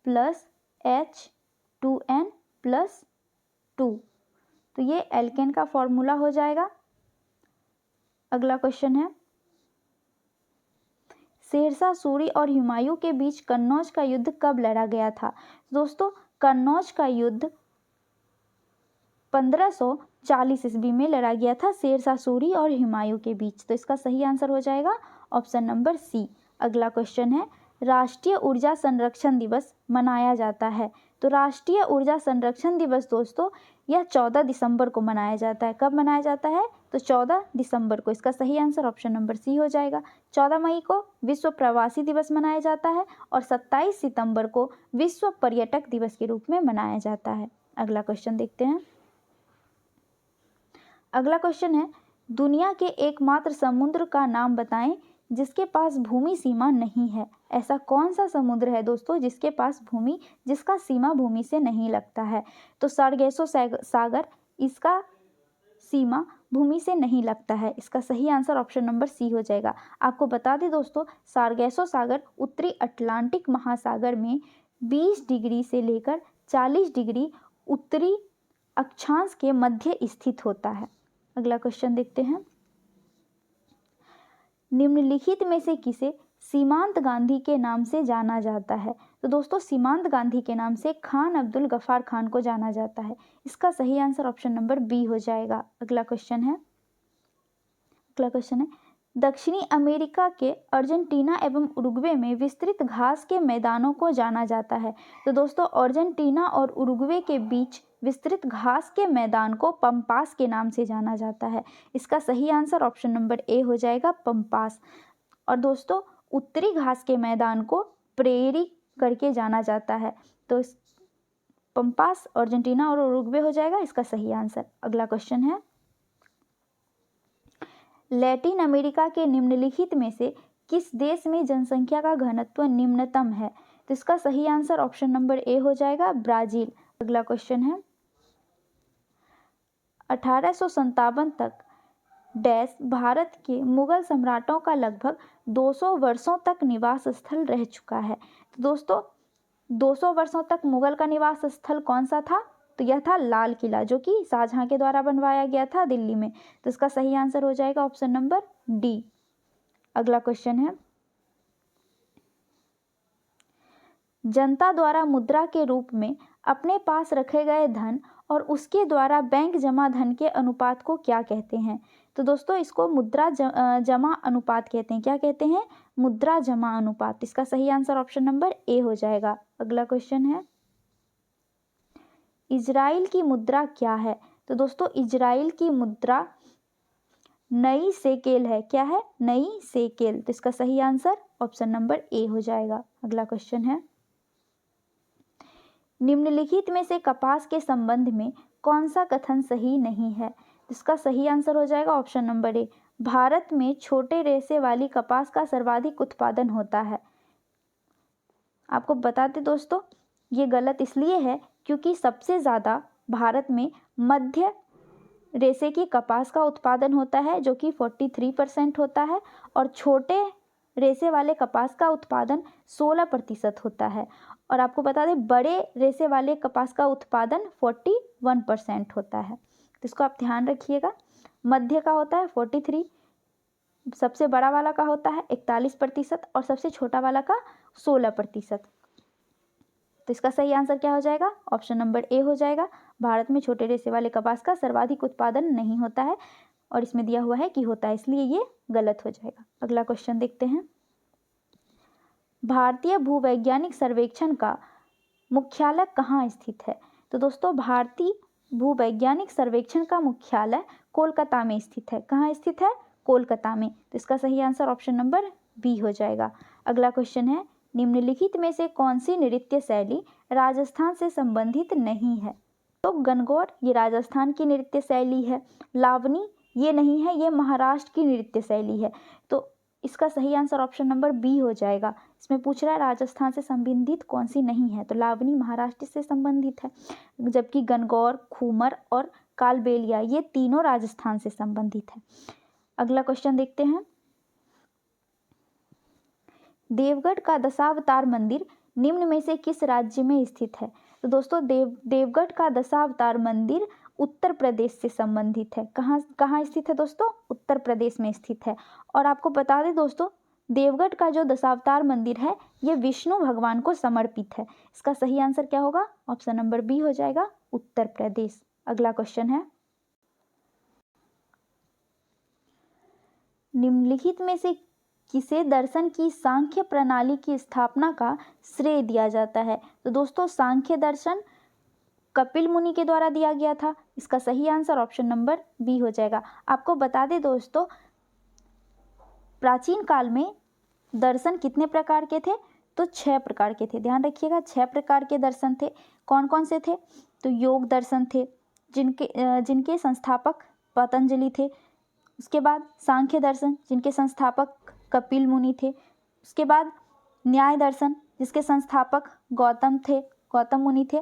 प्लस H2N प्लस 2। तो ये एल्केन का फॉर्मूला हो जाएगा। अगला क्वेश्चन है शेरशाह सूरी और हुमायूं के बीच कन्नौज का युद्ध कब लड़ा गया था? दोस्तों कन्नौज का युद्ध 1540 ईस्वी में लड़ा गया था शेरशाह सूरी और हुमायूं के बीच। तो इसका सही आंसर हो जाएगा ऑप्शन नंबर सी। अगला क्वेश्चन है राष्ट्रीय ऊर्जा संरक्षण दिवस मनाया जाता है। तो राष्ट्रीय ऊर्जा संरक्षण दिवस दोस्तों यह 14 दिसंबर को मनाया जाता है। कब मनाया जाता है? तो 14 दिसंबर को। इसका सही आंसर ऑप्शन नंबर सी हो जाएगा। 14 मई को विश्व प्रवासी दिवस मनाया जाता है और 27 सितंबर को विश्व पर्यटक दिवस के रूप में मनाया जाता है। अगला क्वेश्चन देखते हैं। अगला क्वेश्चन है दुनिया के एकमात्र समुद्र का नाम बताएं जिसके पास भूमि सीमा नहीं है। ऐसा कौन सा समुद्र है दोस्तों जिसका सीमा भूमि से नहीं लगता है? तो सार्गेसो सागर, इसका सीमा भूमि से नहीं लगता है। इसका सही आंसर ऑप्शन नंबर सी हो जाएगा। आपको बता दें दोस्तों सार्गेसो सागर उत्तरी अटलांटिक महासागर में 20 डिग्री से लेकर 40 डिग्री उत्तरी अक्षांश के मध्य स्थित होता है। अगला क्वेश्चन देखते हैं निम्नलिखित में से किसे सीमांत गांधी के नाम से जाना जाता है? तो दोस्तों सीमांत गांधी के नाम से खान अब्दुल गफ्फार खान को जाना जाता है। इसका सही आंसर ऑप्शन नंबर बी हो जाएगा। अगला क्वेश्चन है दक्षिणी अमेरिका के अर्जेंटीना एवं उरुग्वे में विस्तृत घास के मैदानों को जाना जाता है। तो दोस्तों अर्जेंटीना और उरुग्वे के बीच विस्तृत घास के मैदान को पंपास के नाम से जाना जाता है। इसका सही आंसर ऑप्शन नंबर ए हो जाएगा, पंपास। और दोस्तों उत्तरी घास के मैदान को प्रेरी करके जाना जाता है। तो पंपास अर्जेंटीना और उरुग्वे हो जाएगा इसका सही आंसर। अगला क्वेश्चन है लैटिन अमेरिका के निम्नलिखित में से किस देश में जनसंख्या का घनत्व निम्नतम है? तो इसका सही आंसर ऑप्शन नंबर ए हो जाएगा, ब्राजील। अगला क्वेश्चन है 1857 तक डैश भारत के मुगल सम्राटों का लगभग 200 वर्षों तक निवास स्थल रह चुका है। तो दोस्तों 200 वर्षों तक मुगल का निवास स्थल कौन सा था? तो यह था लाल किला, जो कि शाहजहां के द्वारा बनवाया गया था दिल्ली में। तो इसका सही आंसर हो जाएगा ऑप्शन नंबर डी। अगला क्वेश्चन है जनता द्वारा मुद्रा के रूप में अपने पास रखे गए धन और उसके द्वारा बैंक जमा धन के अनुपात को क्या कहते हैं? तो दोस्तों इसको मुद्रा जमा अनुपात कहते हैं। क्या कहते हैं? मुद्रा जमा अनुपात। इसका सही आंसर ऑप्शन नंबर ए हो जाएगा। अगला क्वेश्चन है इजराइल की मुद्रा क्या है? तो दोस्तों इजराइल की मुद्रा नई सेकेल है। क्या है? नई सेकेल। तो इसका सही आंसर ऑप्शन नंबर ए हो जाएगा। अगला क्वेश्चन है निम्नलिखित में से कपास के संबंध में कौन सा कथन सही नहीं है? इसका सही आंसर हो जाएगा ऑप्शन नंबर ए, भारत में छोटे रेशे वाली कपास का सर्वाधिक उत्पादन होता है। आपको बता दें दोस्तों ये गलत इसलिए है क्योंकि सबसे ज़्यादा भारत में मध्य रेशे की कपास का उत्पादन होता है जो कि 43% होता है, और छोटे रेशे वाले कपास का उत्पादन 16% होता है। और आपको बता दें बड़े रेशे वाले कपास का उत्पादन 41% होता है। तो इसको आप ध्यान रखिएगा। मध्य का होता है 43, सबसे बड़ा वाला का होता है 41% और सबसे छोटा वाला का 16%। तो इसका सही आंसर क्या हो जाएगा? ऑप्शन नंबर ए हो जाएगा। भारत में छोटे रेशे वाले कपास का सर्वाधिक उत्पादन नहीं होता है, और इसमें दिया हुआ है कि होता है, इसलिए ये गलत हो जाएगा। अगला क्वेश्चन देखते हैं। भारतीय भूवैज्ञानिक सर्वेक्षण का मुख्यालय कहाँ स्थित है? तो दोस्तों भारतीय भूवैज्ञानिक सर्वेक्षण का मुख्यालय कोलकाता में स्थित है। कहाँ स्थित है? कोलकाता में। तो इसका सही आंसर ऑप्शन नंबर बी हो जाएगा। अगला क्वेश्चन है, निम्नलिखित में से कौन सी नृत्य शैली राजस्थान से संबंधित नहीं है? तो गणगौर ये राजस्थान की नृत्य शैली है। लावनी ये नहीं है, ये महाराष्ट्र की नृत्य शैली है। तो इसका सही आंसर ऑप्शन नंबर बी हो जाएगा। इसमें पूछ रहा है राजस्थान से संबंधित कौन सी नहीं है, तो लावनी महाराष्ट्र से संबंधित है, जबकि गणगौर, घूमर और कालबेलिया ये तीनों राजस्थान से संबंधित है। अगला क्वेश्चन देखते हैं। देवगढ़ का दशावतार मंदिर निम्न में से किस राज्य में स्थित है? तो दोस्तों देवगढ़ का दशावतार मंदिर उत्तर प्रदेश से संबंधित है। कहाँ स्थित है दोस्तों? उत्तर प्रदेश में स्थित है। और आपको बता दें दोस्तों, देवगढ़ का जो दशावतार मंदिर है ये विष्णु भगवान को समर्पित है। इसका सही आंसर क्या होगा? ऑप्शन नंबर बी हो जाएगा, उत्तर प्रदेश। अगला क्वेश्चन है, निम्नलिखित में से किसे दर्शन की सांख्य प्रणाली की स्थापना का श्रेय दिया जाता है? तो दोस्तों सांख्य दर्शन कपिल मुनि के द्वारा दिया गया था। इसका सही आंसर ऑप्शन नंबर बी हो जाएगा। आपको बता दें दोस्तों, प्राचीन काल में दर्शन कितने प्रकार के थे? तो 6 प्रकार के थे। ध्यान रखिएगा, 6 प्रकार के दर्शन थे। कौन कौन से थे? तो योग दर्शन थे, जिनके संस्थापक पतंजलि थे। उसके बाद सांख्य दर्शन, जिनके संस्थापक कपिल मुनि थे। उसके बाद न्याय दर्शन, जिसके संस्थापक गौतम मुनि थे।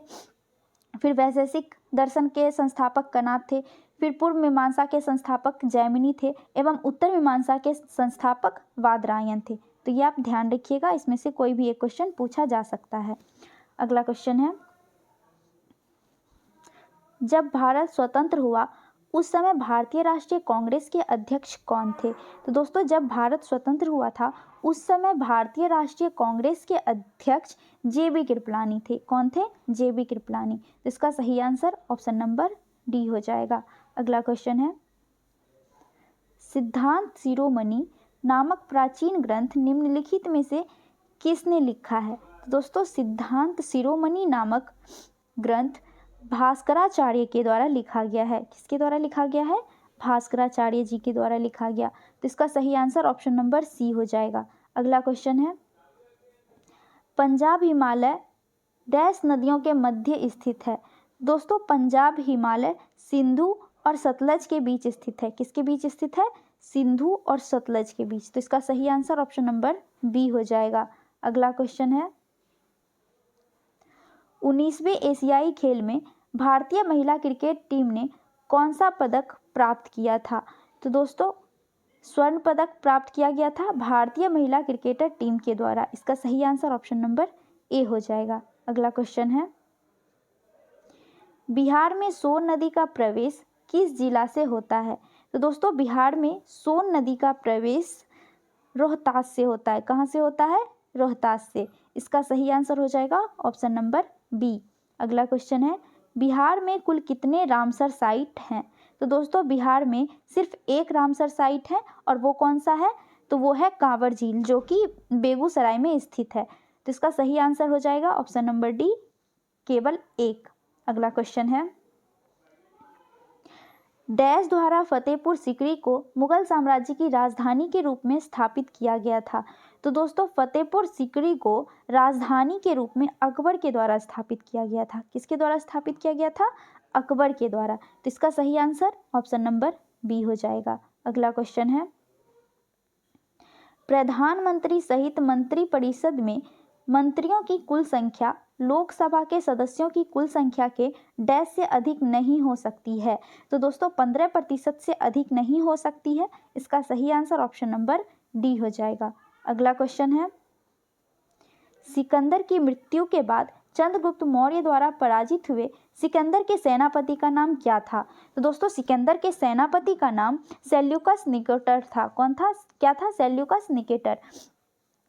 फिर वैशेषिक दर्शन के संस्थापक कणाद थे। फिर पूर्व मीमांसा के संस्थापक जैमिनी थे एवं उत्तर मीमांसा के संस्थापक वादरायन थे। तो ये आप ध्यान रखिएगा, इसमें से कोई भी एक क्वेश्चन पूछा जा सकता है। अगला क्वेश्चन है, जब भारत स्वतंत्र हुआ उस समय भारतीय राष्ट्रीय कांग्रेस के अध्यक्ष कौन थे? तो दोस्तों जब भारत स्वतंत्र हुआ था उस समय भारतीय राष्ट्रीय कांग्रेस के अध्यक्ष जे.बी. कृपलानी थे। कौन थे? जे.बी. कृपलानी। तो इसका सही आंसर ऑप्शन नंबर डी हो जाएगा। अगला क्वेश्चन है, सिद्धांत शिरोमणि नामक प्राचीन ग्रंथ निम्नलिखित में से किसने लिखा है? तो दोस्तों सिद्धांत शिरोमणि नामक ग्रंथ भास्कराचार्य के द्वारा लिखा गया है। किसके द्वारा लिखा गया है? भास्कराचार्य जी के द्वारा लिखा गया। तो इसका सही आंसर ऑप्शन नंबर सी हो जाएगा। अगला क्वेश्चन है, पंजाब हिमालय डैश नदियों के मध्य स्थित है? दोस्तों पंजाब हिमालय सिंधु और सतलज के बीच स्थित है। किसके बीच स्थित है? सिंधु और सतलज के बीच। तो इसका सही आंसर ऑप्शन नंबर बी हो जाएगा। अगला क्वेश्चन है, 19वें एशियाई खेल में भारतीय महिला क्रिकेट टीम ने कौन सा पदक प्राप्त किया था? तो दोस्तों स्वर्ण पदक प्राप्त किया गया था भारतीय महिला क्रिकेटर टीम के द्वारा। इसका सही आंसर ऑप्शन नंबर ए हो जाएगा। अगला क्वेश्चन है, बिहार में सोन नदी का प्रवेश किस जिला से होता है? तो दोस्तों बिहार में सोन नदी का प्रवेश रोहतास से होता है। कहाँ से होता है? रोहतास से। इसका सही आंसर हो जाएगा ऑप्शन नंबर बी। अगला क्वेश्चन है, बिहार में कुल कितने रामसर साइट हैं? तो दोस्तों बिहार में सिर्फ एक रामसर साइट है, और वो कौन सा है? तो वो है कांवर झील, जो कि बेगूसराय में स्थित है। तो इसका सही आंसर हो जाएगा ऑप्शन नंबर डी, केवल एक। अगला क्वेश्चन है, डैश द्वारा फतेहपुर सीकरी को मुगल साम्राज्य की राजधानी के रूप में स्थापित किया गया था? तो दोस्तों फतेहपुर सीकरी को राजधानी के रूप में अकबर के द्वारा स्थापित किया गया था। किसके द्वारा स्थापित किया गया था? अकबर के द्वारा। तो इसका सही आंसर ऑप्शन नंबर बी हो जाएगा। अगला क्वेश्चन है, प्रधानमंत्री सहित मंत्रिपरिषद में मंत्रियों की कुल संख्या लोकसभा के सदस्यों की कुल संख्या के डैश से अधिक नहीं हो सकती है। तो दोस्तों 15% से अधिक नहीं हो सकती है। इसका सही आंसर ऑप्शन नंबर डी हो जाएगा। अगला क्वेश्चन है, सिकंदर की मृत्यु के बाद चंद्रगुप्त मौर्य द्वारा पराजित हुए सिकंदर के सेनापति का नाम क्या था? तो दोस्तों सिकंदर के सेनापति का नाम सेल्यूकस निकेटर था। कौन था? क्या था? Seleucus Nicator.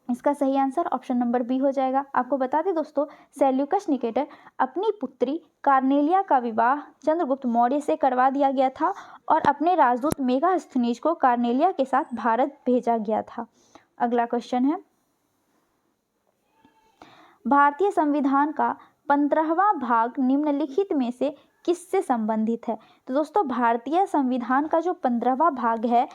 इसका सही आंसर ऑप्शन नंबर बी हो जाएगा। आपको बता दें दोस्तों, सेल्यूकस निकेटर अपनी पुत्री कार्नेलिया का विवाह चंद्रगुप्त मौर्य से करवा दिया गया था और अपने राजदूत मेगास्थनीज को कार्नेलिया के साथ भारत भेजा गया था। अगला क्वेश्चन है, भारतीय संविधान का 15वां भाग निम्नलिखित में से किससे संबंधित है? तो दोस्तों भारतीय संविधान का जो 15वां भाग है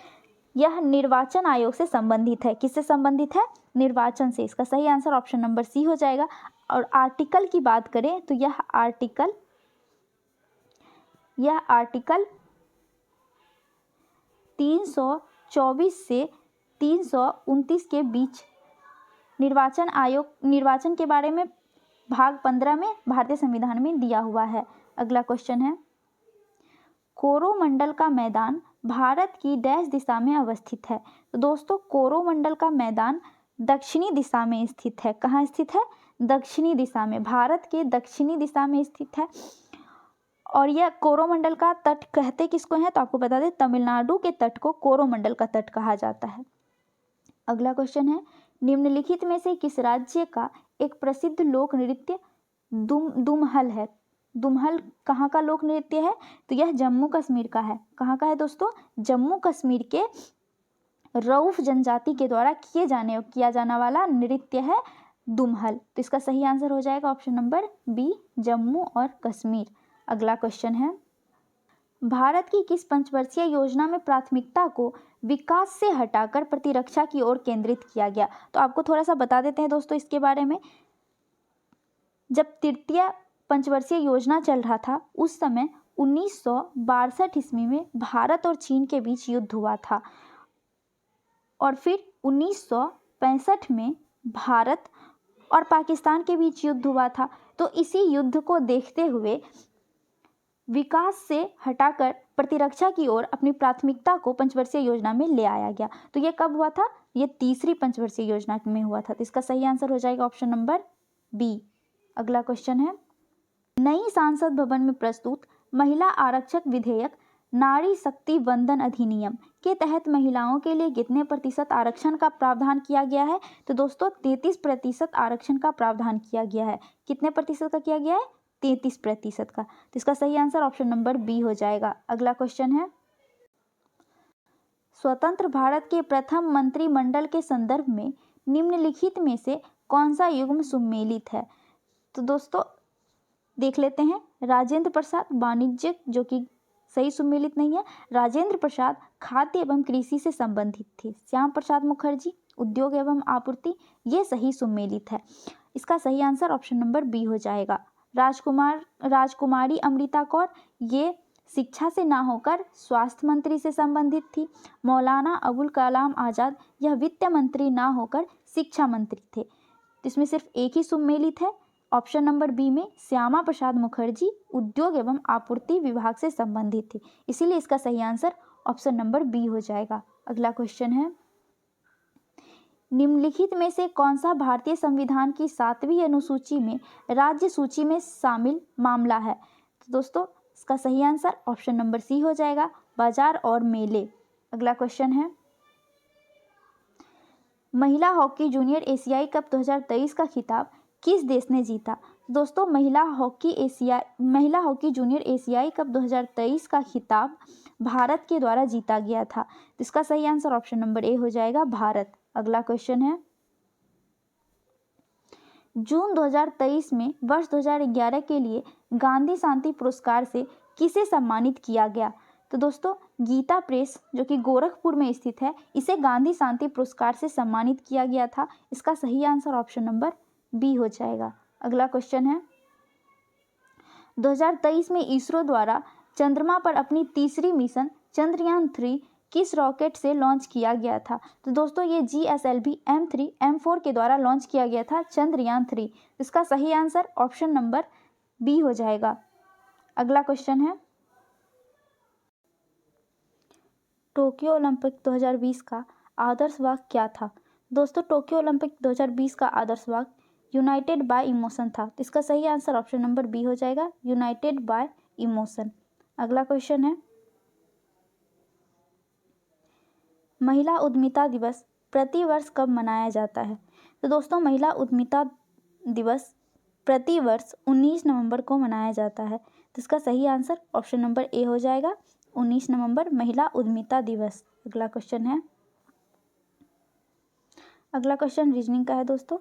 यह निर्वाचन आयोग से संबंधित है। किससे संबंधित है? निर्वाचन से। इसका सही आंसर ऑप्शन नंबर सी हो जाएगा। और आर्टिकल की बात करें तो यह आर्टिकल 324 से 329 के बीच निर्वाचन के बारे में भाग 15 में भारतीय संविधान में दिया हुआ है। अगला क्वेश्चन है, कोरोमंडल का मैदान भारत की डैश दिशा में अवस्थित है? तो दोस्तों कोरोमंडल का मैदान दक्षिणी दिशा में स्थित है। कहाँ स्थित है? दक्षिणी दिशा में, भारत के दक्षिणी दिशा में स्थित है। और यह कोरोमंडल का तट कहते किसको हैं? तो आपको बता दें, तमिलनाडु के तट को कोरोमंडल का तट कहा जाता है। अगला क्वेश्चन है, निम्नलिखित में से किस राज्य का एक प्रसिद्ध लोक नृत्य दुमहल है? दुमहल कहाँ का लोक नृत्य है? तो यह जम्मू कश्मीर का है। कहाँ का है दोस्तों? जम्मू कश्मीर के रऊफ जनजाति के द्वारा किया जाने वाला नृत्य है दुमहल। तो इसका सही आंसर हो जाएगा ऑप्शन नंबर बी, जम्मू और कश्मीर। अगला क्वेश्चन है, भारत की किस पंचवर्षीय योजना में प्राथमिकता को विकास से हटाकर प्रतिरक्षा की ओर केंद्रित किया गया? तो आपको थोड़ा सा बता देते हैं दोस्तों इसके बारे में। जब तृतीय पंचवर्षीय योजना चल रहा था उस समय 1962 ईस्वी में भारत और चीन के बीच युद्ध हुआ था और फिर 1965 में भारत और पाकिस्तान के बीच युद्ध हुआ था। तो इसी युद्ध को देखते हुए विकास से हटाकर प्रतिरक्षा की ओर अपनी प्राथमिकता को पंचवर्षीय योजना में ले आया गया। तो ये कब हुआ था? ये तीसरी पंचवर्षीय योजना में हुआ था। तो इसका सही आंसर हो जाएगा ऑप्शन नंबर बी। अगला क्वेश्चन है, नई संसद भवन में प्रस्तुत महिला आरक्षक विधेयक नारी शक्ति वंदन अधिनियम के तहत महिलाओं के लिए कितने प्रतिशत आरक्षण का प्रावधान किया गया है? तो दोस्तों 33% आरक्षण का प्रावधान किया गया है। कितने प्रतिशत का किया गया है? 33% का। तो इसका सही आंसर ऑप्शन नंबर बी हो जाएगा। अगला क्वेश्चन है, स्वतंत्र भारत के प्रथम मंत्रिमंडल के संदर्भ में निम्नलिखित में से कौन सा युग्म सुमेलित है? तो दोस्तों देख लेते हैं, राजेंद्र प्रसाद वाणिज्य, जो कि सही सुमेलित नहीं है। राजेंद्र प्रसाद खाद्य एवं कृषि से संबंधित थे। श्याम प्रसाद मुखर्जी उद्योग एवं आपूर्ति, ये सही सुमेलित है। इसका सही आंसर ऑप्शन नंबर बी हो जाएगा। राजकुमारी अमृता कौर, ये शिक्षा से ना होकर स्वास्थ्य मंत्री से संबंधित थी। मौलाना अबुल कलाम आज़ाद, यह वित्त मंत्री ना होकर शिक्षा मंत्री थे। इसमें सिर्फ एक ही सुमेलित है, ऑप्शन नंबर बी में श्यामा प्रसाद मुखर्जी उद्योग एवं आपूर्ति विभाग से संबंधित थे, इसीलिए इसका सही आंसर ऑप्शन नंबर बी हो जाएगा। अगला क्वेश्चन है, निम्नलिखित में से कौन सा भारतीय संविधान की 7वीं अनुसूची में राज्य सूची में शामिल मामला है? तो दोस्तों इसका सही आंसर ऑप्शन नंबर सी हो जाएगा, बाजार और मेले। अगला क्वेश्चन है, महिला हॉकी जूनियर एशियाई कप 2023 का खिताब किस देश ने जीता? दोस्तों महिला हॉकी जूनियर एशियाई कप 2023 का खिताब भारत के द्वारा जीता गया था। तो इसका सही आंसर ऑप्शन नंबर ए हो जाएगा, भारत। अगला क्वेश्चन है, जून 2023 में वर्ष 2011 के लिए गांधी शांति पुरस्कार से किसे सम्मानित किया गया? तो दोस्तों गीता प्रेस, जो कि गोरखपुर में स्थित है, इसे गांधी शांति पुरस्कार से सम्मानित किया गया था। इसका सही आंसर ऑप्शन नंबर बी हो जाएगा। अगला क्वेश्चन है, 2023 में इसरो द्वारा चंद्रमा पर अपनी तीसरी मिशन चंद्रयान 3 किस रॉकेट से लॉन्च किया गया था? तो दोस्तों ये GSLV M3 M4 के द्वारा लॉन्च किया गया था चंद्रयान 3। इसका सही आंसर ऑप्शन नंबर बी हो जाएगा। अगला क्वेश्चन है, टोक्यो ओलंपिक 2020 का आदर्श वाक्य क्या था? दोस्तों टोक्यो ओलंपिक 2020 का आदर्श वाक्य यूनाइटेड बाय इमोशन था। तो इसका सही आंसर ऑप्शन नंबर बी हो जाएगा, यूनाइटेड बाय इमोशन। अगला क्वेश्चन है, महिला उद्यमिता दिवस प्रतिवर्ष कब मनाया जाता है? तो दोस्तों महिला उद्यमिता दिवस प्रतिवर्ष 19 नवंबर को मनाया जाता है। तो इसका सही आंसर ऑप्शन नंबर ए हो जाएगा, 19 नवंबर महिला उद्यमिता दिवस। अगला क्वेश्चन है, अगला क्वेश्चन रीजनिंग का है दोस्तों।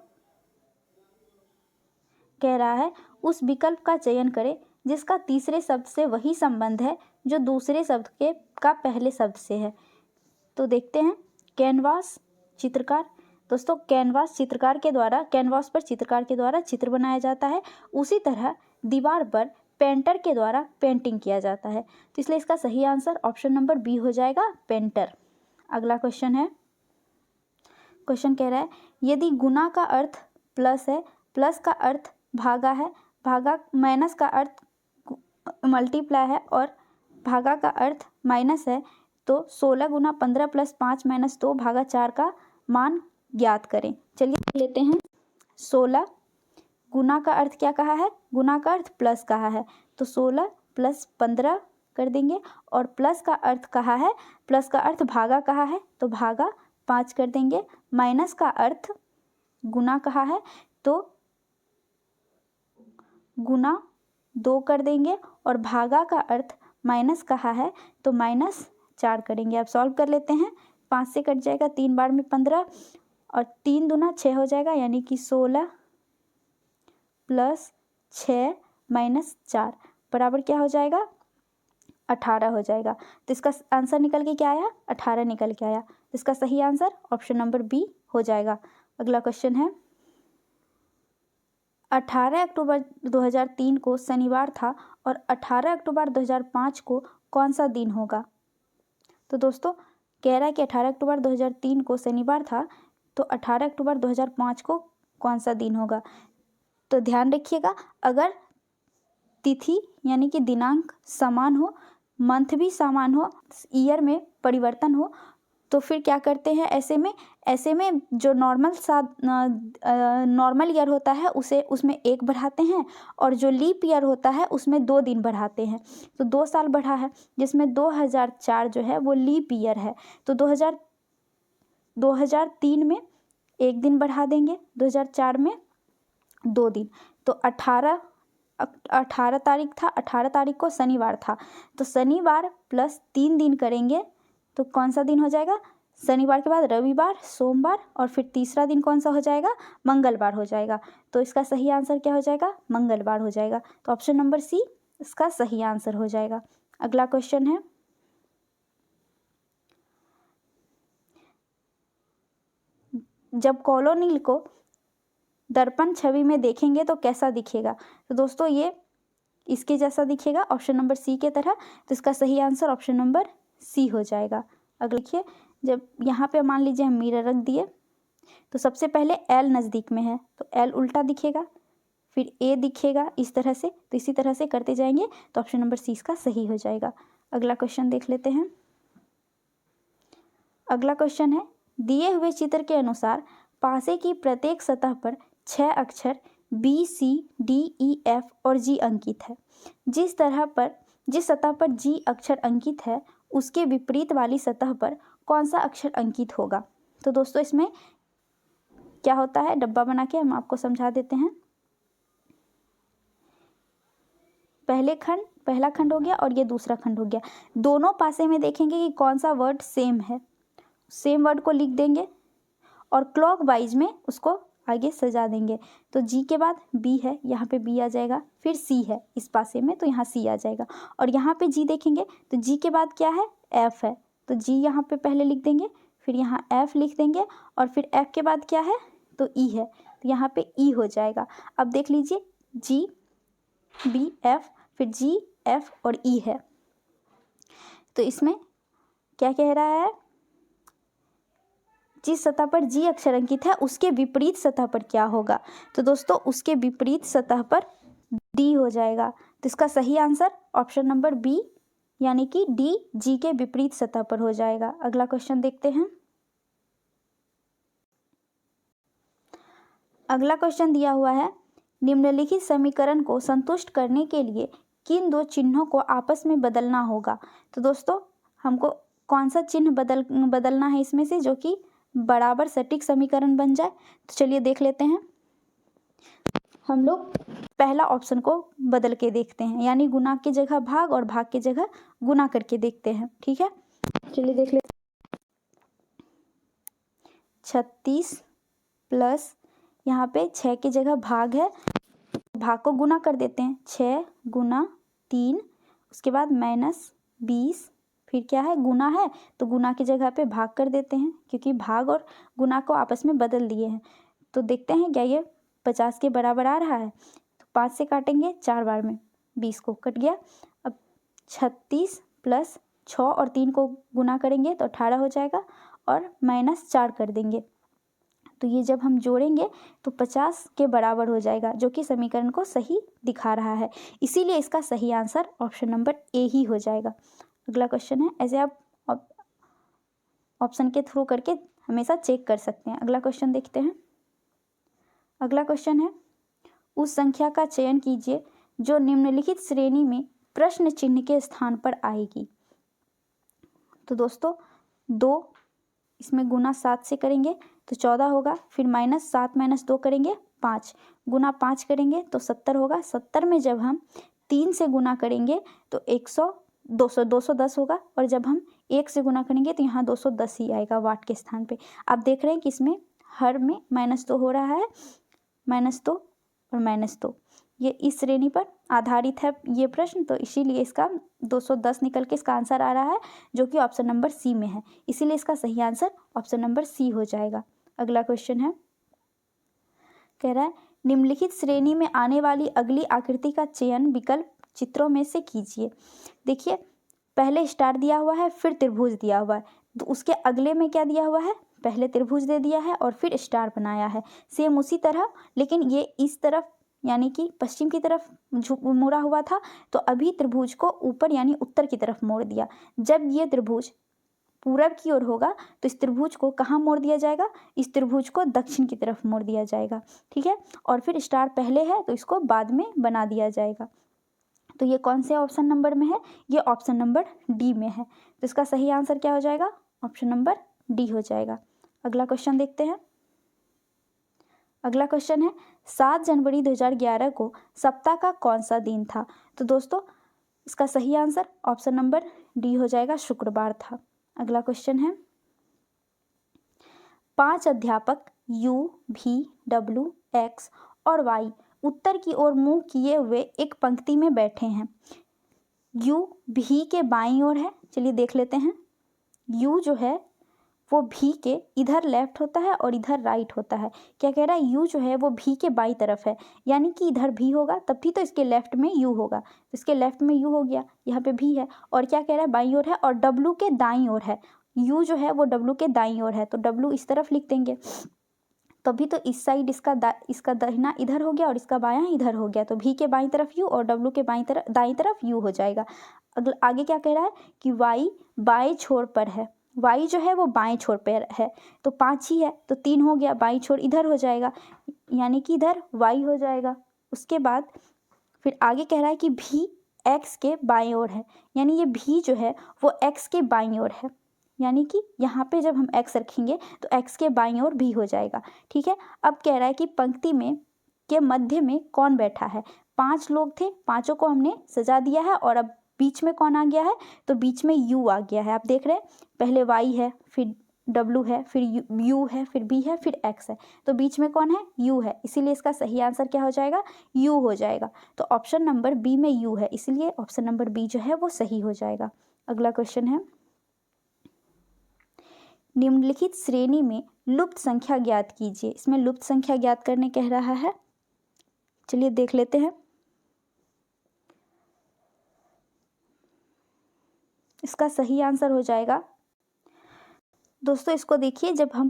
कह रहा है उस विकल्प का चयन करें जिसका तीसरे शब्द से वही संबंध है जो दूसरे शब्द के का पहले शब्द से है। तो देखते हैं, कैनवास चित्रकार। दोस्तों कैनवास चित्रकार के द्वारा, कैनवास पर चित्रकार के द्वारा चित्र बनाया जाता है, उसी तरह दीवार पर पेंटर के द्वारा पेंटिंग किया जाता है। तो इसलिए इसका सही आंसर ऑप्शन नंबर बी हो जाएगा, पेंटर। अगला क्वेश्चन है, क्वेश्चन कह रहा है यदि गुना का अर्थ प्लस है, प्लस का अर्थ भागा है, भागा माइनस का अर्थ मल्टीप्लाई है और भागा का अर्थ माइनस है, तो 16 गुना 15 प्लस 5 माइनस 2 भागा 4 का मान ज्ञात करें। चलिए देख लेते हैं। 16 गुना का अर्थ क्या कहा है? गुना का अर्थ प्लस कहा है, तो 16 प्लस 15 कर देंगे, और प्लस का अर्थ कहा है, प्लस का अर्थ भागा कहा है, तो भागा 5 कर देंगे। माइनस का अर्थ गुना कहा है, तो गुना 2 कर देंगे, और भागा का अर्थ माइनस कहा है, तो माइनस 4 करेंगे। अब सॉल्व कर लेते हैं। 5 से कट जाएगा, 3 बार में 15, और 3 दूना 6 हो जाएगा, यानी कि 16 प्लस 6 माइनस 4 बराबर क्या हो जाएगा? 18 हो जाएगा। तो इसका आंसर निकल के क्या आया? 18 निकल के आया। तो इसका सही आंसर ऑप्शन नंबर बी हो जाएगा। अगला क्वेश्चन है, 18 अक्टूबर 2003 को शनिवार था और 18 अक्टूबर 2005 को कौन सा दिन होगा? तो दोस्तों कह रहा है कि 18 अक्टूबर 2003 को शनिवार था, तो 18 अक्टूबर 2005 को कौन सा दिन होगा? तो ध्यान रखिएगा, अगर तिथि यानी कि दिनांक समान हो, मंथ भी समान हो, ईयर में परिवर्तन हो, तो फिर क्या करते हैं ऐसे में जो नॉर्मल ईयर होता है उसे उसमें 1 बढ़ाते हैं, और जो लीप ईयर होता है उसमें 2 दिन बढ़ाते हैं। तो 2 साल बढ़ा है, जिसमें 2004 जो है वो लीप ईयर है, तो 2003 में 1 दिन बढ़ा देंगे, 2004 में 2 दिन, तो 18 तारीख था, 18 तारीख को शनिवार था, तो शनिवार प्लस 3 दिन करेंगे तो कौन सा दिन हो जाएगा? शनिवार के बाद रविवार, सोमवार, और फिर तीसरा दिन कौन सा हो जाएगा? मंगलवार हो जाएगा। तो इसका सही आंसर क्या हो जाएगा? मंगलवार हो जाएगा। तो ऑप्शन नंबर सी इसका सही आंसर हो जाएगा। अगला क्वेश्चन है, जब कॉलोनिल को दर्पण छवि में देखेंगे तो कैसा दिखेगा? तो दोस्तों ये इसके जैसा दिखेगा, ऑप्शन नंबर सी के तरह। तो इसका सही आंसर ऑप्शन नंबर सी हो जाएगा। अगला देखिए, जब यहाँ पे मान लीजिए हम मिरर रख दिए, तो सबसे पहले एल नज़दीक में है, तो एल उल्टा दिखेगा, फिर ए दिखेगा इस तरह से, तो इसी तरह से करते जाएंगे, तो ऑप्शन नंबर सी इसका सही हो जाएगा। अगला क्वेश्चन देख लेते हैं। अगला क्वेश्चन है, दिए हुए चित्र के अनुसार पासे की प्रत्येक सतह पर 6 अक्षर बी, सी, डी, ई, एफ और जी अंकित है। जिस सतह पर जी अक्षर अंकित है उसके विपरीत वाली सतह पर कौन सा अक्षर अंकित होगा? तो दोस्तों इसमें क्या होता है, डब्बा बना के हम आपको समझा देते हैं। पहला खंड हो गया और ये दूसरा खंड हो गया। दोनों पासे में देखेंगे कि कौन सा वर्ड सेम है, सेम वर्ड को लिख देंगे और क्लॉकवाइज में उसको आगे सजा देंगे। तो जी के बाद बी है, यहाँ पे बी आ जाएगा, फिर सी है इस पासे में, तो यहाँ सी आ जाएगा, और यहाँ पे जी देखेंगे तो जी के बाद क्या है? एफ है, तो जी यहाँ पे पहले लिख देंगे, फिर यहाँ एफ लिख देंगे, और फिर एफ के बाद क्या है? तो ई है, तो यहाँ पे ई हो जाएगा। अब देख लीजिए, जी, बी, एफ, फिर जी, एफ और ई है, तो इसमें क्या कह रहा है, जिस सतह पर जी अक्षर अंकित है उसके विपरीत सतह पर क्या होगा। तो दोस्तों उसके विपरीत सतह पर डी हो जाएगा। तो इसका सही आंसर ऑप्शन नंबर बी यानी कि डी, जी के विपरीत सतह पर हो जाएगा। अगला क्वेश्चन देखते हैं। अगला क्वेश्चन दिया हुआ है, निम्नलिखित समीकरण को संतुष्ट करने के लिए किन दो चिन्हों को आपस में बदलना होगा। तो दोस्तों हमको कौन सा चिन्ह बदलना है इसमें से जो कि बराबर सटीक समीकरण बन जाए। तो चलिए देख लेते हैं। हम लोग पहला ऑप्शन को बदल के देखते हैं, यानी गुना की जगह भाग और भाग की जगह गुना करके देखते हैं। ठीक है, चलिए देख लेते हैं। 36 प्लस यहाँ पे 6 की जगह भाग है, भाग को गुना कर देते हैं। 6 गुना 3, उसके बाद -20, फिर क्या है गुना है तो गुना की जगह पे भाग कर देते हैं, क्योंकि भाग और गुना को आपस में बदल दिए हैं। तो देखते हैं क्या ये 50 के बराबर आ रहा है। तो 5 से काटेंगे 4 बार में, 20 को कट गया। अब 36 प्लस 6 और 3 को गुना करेंगे तो 18 हो जाएगा और -4 कर देंगे। तो ये जब हम जोड़ेंगे तो 50 के बराबर हो जाएगा, जो कि समीकरण को सही दिखा रहा है। इसीलिए इसका सही आंसर ऑप्शन नंबर ए ही हो जाएगा। अगला क्वेश्चन है, ऐसे आप ऑप्शन के थ्रू करके हमेशा चेक कर सकते हैं। अगला क्वेश्चन देखते हैं। अगला क्वेश्चन है, उस संख्या का चयन कीजिए जो निम्नलिखित श्रेणी में प्रश्न चिन्ह के स्थान पर आएगी। तो दोस्तों 2 इसमें गुना 7 से करेंगे तो 14 होगा, फिर -7 - 2 करेंगे 5, गुना 5 करेंगे तो 70 होगा। 70 में जब हम 3 से गुना करेंगे तो 210 होगा, और जब हम 1 से गुना करेंगे तो यहाँ 210 ही आएगा वाट के स्थान पे। आप देख रहे हैं कि इसमें हर में -2 हो रहा है, -2 और -2। ये इस श्रेणी पर आधारित है ये प्रश्न, तो इसीलिए इसका 210 निकल के इसका आंसर आ रहा है, जो कि ऑप्शन नंबर सी में है। इसीलिए इसका सही आंसर ऑप्शन नंबर सी हो जाएगा। अगला क्वेश्चन है, कह रहा है निम्नलिखित श्रेणी में आने वाली अगली आकृति का चयन विकल्प चित्रों में से कीजिए। देखिए पहले स्टार दिया हुआ है, फिर त्रिभुज दिया हुआ है, तो उसके अगले में क्या दिया हुआ है, पहले त्रिभुज दे दिया है और फिर स्टार बनाया है। सेम उसी तरह, लेकिन ये इस तरफ यानी कि पश्चिम की तरफ मुड़ा हुआ था, तो अभी त्रिभुज को ऊपर यानी उत्तर की तरफ मोड़ दिया। जब ये त्रिभुज पूरब की ओर होगा तो इस त्रिभुज को कहाँ मोड़ दिया जाएगा, इस त्रिभुज को दक्षिण की तरफ मोड़ दिया जाएगा। ठीक है, और फिर स्टार पहले है तो इसको बाद में बना दिया जाएगा। तो ये कौन से ऑप्शन नंबर में है, ये ऑप्शन नंबर डी में है। तो इसका सही आंसर क्या हो जाएगा, ऑप्शन नंबर डी हो जाएगा। अगला क्वेश्चन देखते हैं। अगला क्वेश्चन है, 7 जनवरी 2011 को सप्ताह का कौन सा दिन था। तो दोस्तों इसका सही आंसर ऑप्शन नंबर डी हो जाएगा, शुक्रवार था। अगला क्वेश्चन है, 5 अध्यापक U, V, W, X और Y उत्तर की ओर मुंह किए हुए एक पंक्ति में बैठे हैं। U V के बाईं ओर है, चलिए देख लेते हैं। U जो है वो V के इधर लेफ्ट होता है और इधर राइट होता है। क्या कह रहा है, U जो है वो V के बाईं तरफ है, यानी कि इधर V होगा तब भी तो इसके लेफ्ट में U होगा, तो इसके लेफ्ट में U हो गया, यहाँ पे V है। और क्या कह रहा है, बाईं ओर है और W के दाईं ओर है। U जो है वो W के दाईं ओर है, तो W इस तरफ लिख देंगे, तभी तो इस साइड इसका दाहिना इधर हो गया और इसका बायां इधर हो गया। तो V के बाईं तरफ U और W के दाईं तरफ U हो जाएगा। आगे क्या कह रहा है कि Y बाएं छोर पर है, Y जो है वो बाएं छोर पर है, तो 5 ही है तो 3 हो गया, बाईं छोर इधर हो जाएगा, यानी कि इधर Y हो जाएगा। उसके बाद फिर आगे कह रहा है कि V X के बाईं ओर है, यानी ये V जो है वो X के बाईं ओर है, यानी कि यहाँ पे जब हम x रखेंगे तो x के बाईं ओर भी हो जाएगा। ठीक है, अब कह रहा है कि पंक्ति में के मध्य में कौन बैठा है। 5 लोग थे, पांचों को हमने सजा दिया है और अब बीच में कौन आ गया है, तो बीच में u आ गया है। आप देख रहे हैं पहले y है, फिर w है, फिर u है, फिर b है, फिर x है, तो बीच में कौन है, u है। इसीलिए इसका सही आंसर क्या हो जाएगा, u हो जाएगा। तो ऑप्शन नंबर बी में u है, इसीलिए ऑप्शन नंबर बी जो है वो सही हो जाएगा। अगला क्वेश्चन है, निम्नलिखित श्रेणी में लुप्त संख्या ज्ञात कीजिए। इसमें लुप्त संख्या ज्ञात करने कह रहा है, चलिए देख लेते हैं। इसका सही आंसर हो जाएगा दोस्तों इसको देखिए, जब हम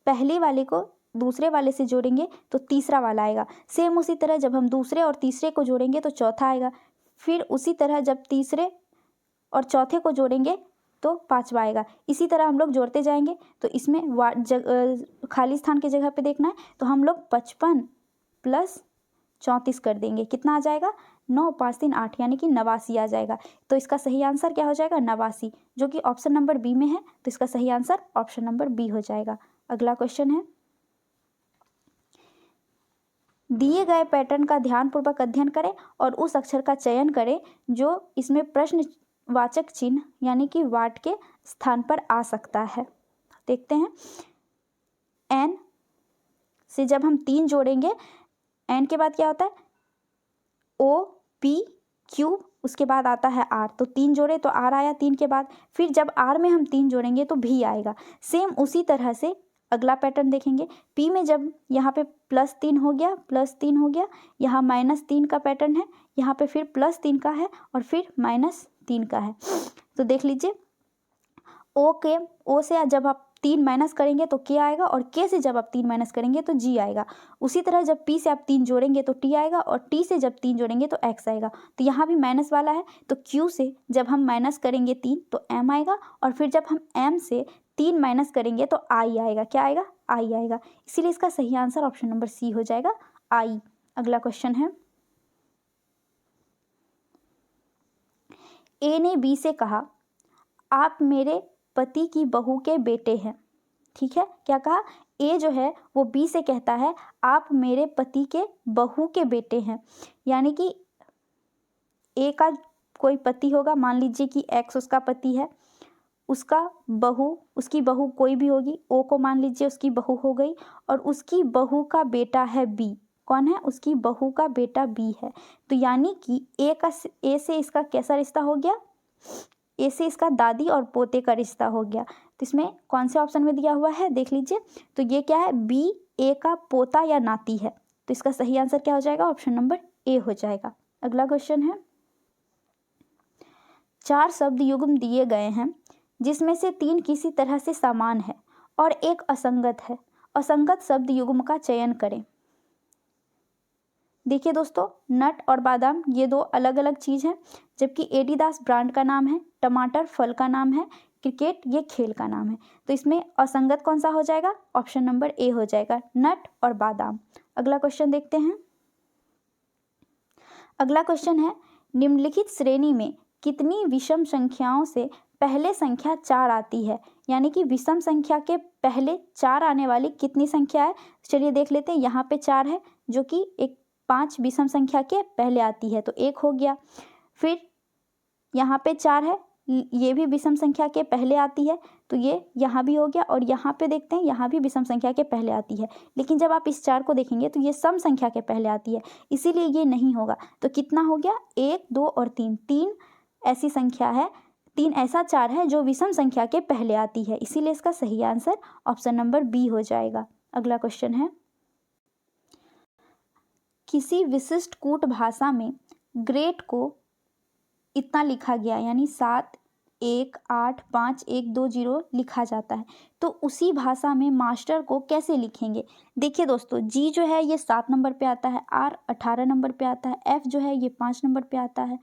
पहले वाले को दूसरे वाले से जोड़ेंगे तो तीसरा वाला आएगा। सेम उसी तरह जब हम दूसरे और तीसरे को जोड़ेंगे तो चौथा आएगा। फिर उसी तरह जब तीसरे और चौथे को जोड़ेंगे तो पांचवा आएगा। इसी तरह हम लोग जोड़ते जाएंगे। तो इसमें खाली स्थान की जगह पे देखना है तो हम लोग 55 + 34 कर देंगे। कितना आ जाएगा? 9 5 3 8 यानी कि 89 आ जाएगा। तो इसका सही आंसर क्या हो जाएगा? 89, जो कि ऑप्शन नंबर बी में है। तो इसका सही आंसर ऑप्शन नंबर बी हो जाएगा। अगला क्वेश्चन है, दिए गए पैटर्न का ध्यानपूर्वक अध्ययन करें और उस अक्षर का चयन करें जो इसमें प्रश्नवाचक चिन्ह यानी कि वाट के स्थान पर आ सकता है। देखते हैं, एन से जब हम 3 जोड़ेंगे, एन के बाद क्या होता है? ओ पी क्यू, उसके बाद आता है आर। तो 3 जोड़े तो आर आया 3 के बाद। फिर जब आर में हम 3 जोड़ेंगे तो भी आएगा। सेम उसी तरह से अगला पैटर्न देखेंगे। पी में जब यहाँ पे +3 हो गया, +3 हो गया, यहाँ -3 का पैटर्न है, यहाँ पे फिर +3 का है और फिर -3 का है। तो देख लीजिए, ओ से जब आप 3 माइनस करेंगे तो के आएगा और के से जब आप 3 माइनस करेंगे तो जी आएगा। उसी तरह जब पी से आप 3 जोड़ेंगे तो टी आएगा और टी से जब 3 जोड़ेंगे तो एक्स आएगा। तो यहाँ भी माइनस वाला है। तो क्यू से जब हम माइनस करेंगे 3 तो एम आएगा और फिर जब हम एम से 3 माइनस करेंगे तो आई आएगा। क्या आएगा? आई आएगा। इसीलिए इसका सही आंसर ऑप्शन नंबर सी हो जाएगा, आई। अगला क्वेश्चन है, ए ने बी से कहा, आप मेरे पति की बहू के बेटे हैं। ठीक है, क्या कहा? ए जो है वो बी से कहता है आप मेरे पति के बहू के बेटे हैं। यानी कि ए का कोई पति होगा, मान लीजिए कि एक्स उसका पति है, उसका बहू, उसकी बहू कोई भी होगी, ओ को मान लीजिए उसकी बहू हो गई, और उसकी बहू का बेटा है बी। कौन है? उसकी बहू का बेटा बी है। तो यानी कि ए से इसका कैसा रिश्ता हो गया? ए से इसका दादी और पोते का रिश्ता हो गया। तो इसमें कौन से ऑप्शन में दिया हुआ है देख लीजिए। तो ये क्या है? बी ए का पोता या नाती है। तो इसका सही आंसर क्या हो जाएगा? ऑप्शन नंबर ए हो जाएगा। अगला क्वेश्चन है, 4 शब्द युग्म दिए गए हैं जिसमें से 3 किसी तरह से समान है और एक असंगत है। असंगत शब्द युग्म का चयन करें। देखिए दोस्तों, नट और बादाम ये 2 अलग अलग चीज़ हैं, जबकि एडिडास ब्रांड का नाम है, टमाटर फल का नाम है, क्रिकेट ये खेल का नाम है। तो इसमें असंगत कौन सा हो जाएगा? ऑप्शन नंबर ए हो जाएगा, नट और बादाम। अगला क्वेश्चन देखते हैं। अगला क्वेश्चन है, निम्नलिखित श्रेणी में कितनी विषम संख्याओं से पहले संख्या 4 आती है? यानी कि विषम संख्या के पहले 4 आने वाली कितनी संख्या है? चलिए देख लेते हैं। यहाँ पे 4 है जो कि एक 5 विषम संख्या के पहले आती है, तो 1 हो गया। फिर यहाँ पे 4 है, ये भी विषम संख्या के पहले आती है, तो ये यहाँ भी हो गया। और यहाँ पे देखते हैं, यहाँ भी विषम संख्या के पहले आती है, लेकिन जब आप इस 4 को देखेंगे तो ये सम संख्या के पहले आती है, इसीलिए ये नहीं होगा। तो कितना हो गया? 1 2 और 3, 3 ऐसी संख्या है, 3 ऐसा 4 है जो विषम संख्या के पहले आती है, इसीलिए इसका सही आंसर ऑप्शन नंबर बी हो जाएगा। अगला क्वेश्चन है, किसी विशिष्ट कूट भाषा में ग्रेट को इतना लिखा गया, यानी 7 1 8 5 1 2 0 लिखा जाता है, तो उसी भाषा में मास्टर को कैसे लिखेंगे? देखिए दोस्तों, जी जो है ये 7 नंबर पे आता है, आर 18 नंबर पे आता है, एफ जो है ये 5 नंबर पे आता है,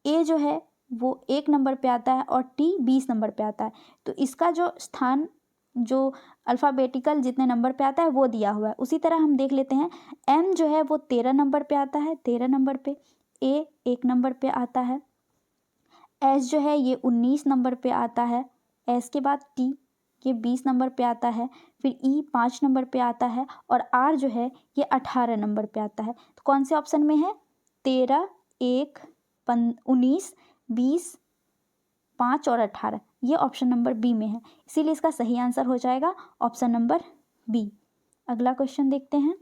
ए जो है वो 1 नंबर पे आता है और टी 20 नंबर पे आता है। तो इसका जो स्थान, जो अल्फ़ाबेटिकल जितने नंबर पे आता है वो दिया हुआ है। उसी तरह हम देख लेते हैं, एम जो है वो 13 नंबर पे आता है, 13 नंबर पे, ए 1 नंबर पे आता है, एस जो है ये 19 नंबर पे आता है, एस के बाद टी ये 20 नंबर पे आता है, फिर ई 5 नंबर पे आता है और आर जो है ये 18 नंबर पे आता है। तो कौन से ऑप्शन में है? 13 1 19 20 5 और 18, ये ऑप्शन नंबर बी में है, इसीलिए इसका सही आंसर हो जाएगा ऑप्शन नंबर बी। अगला क्वेश्चन देखते हैं।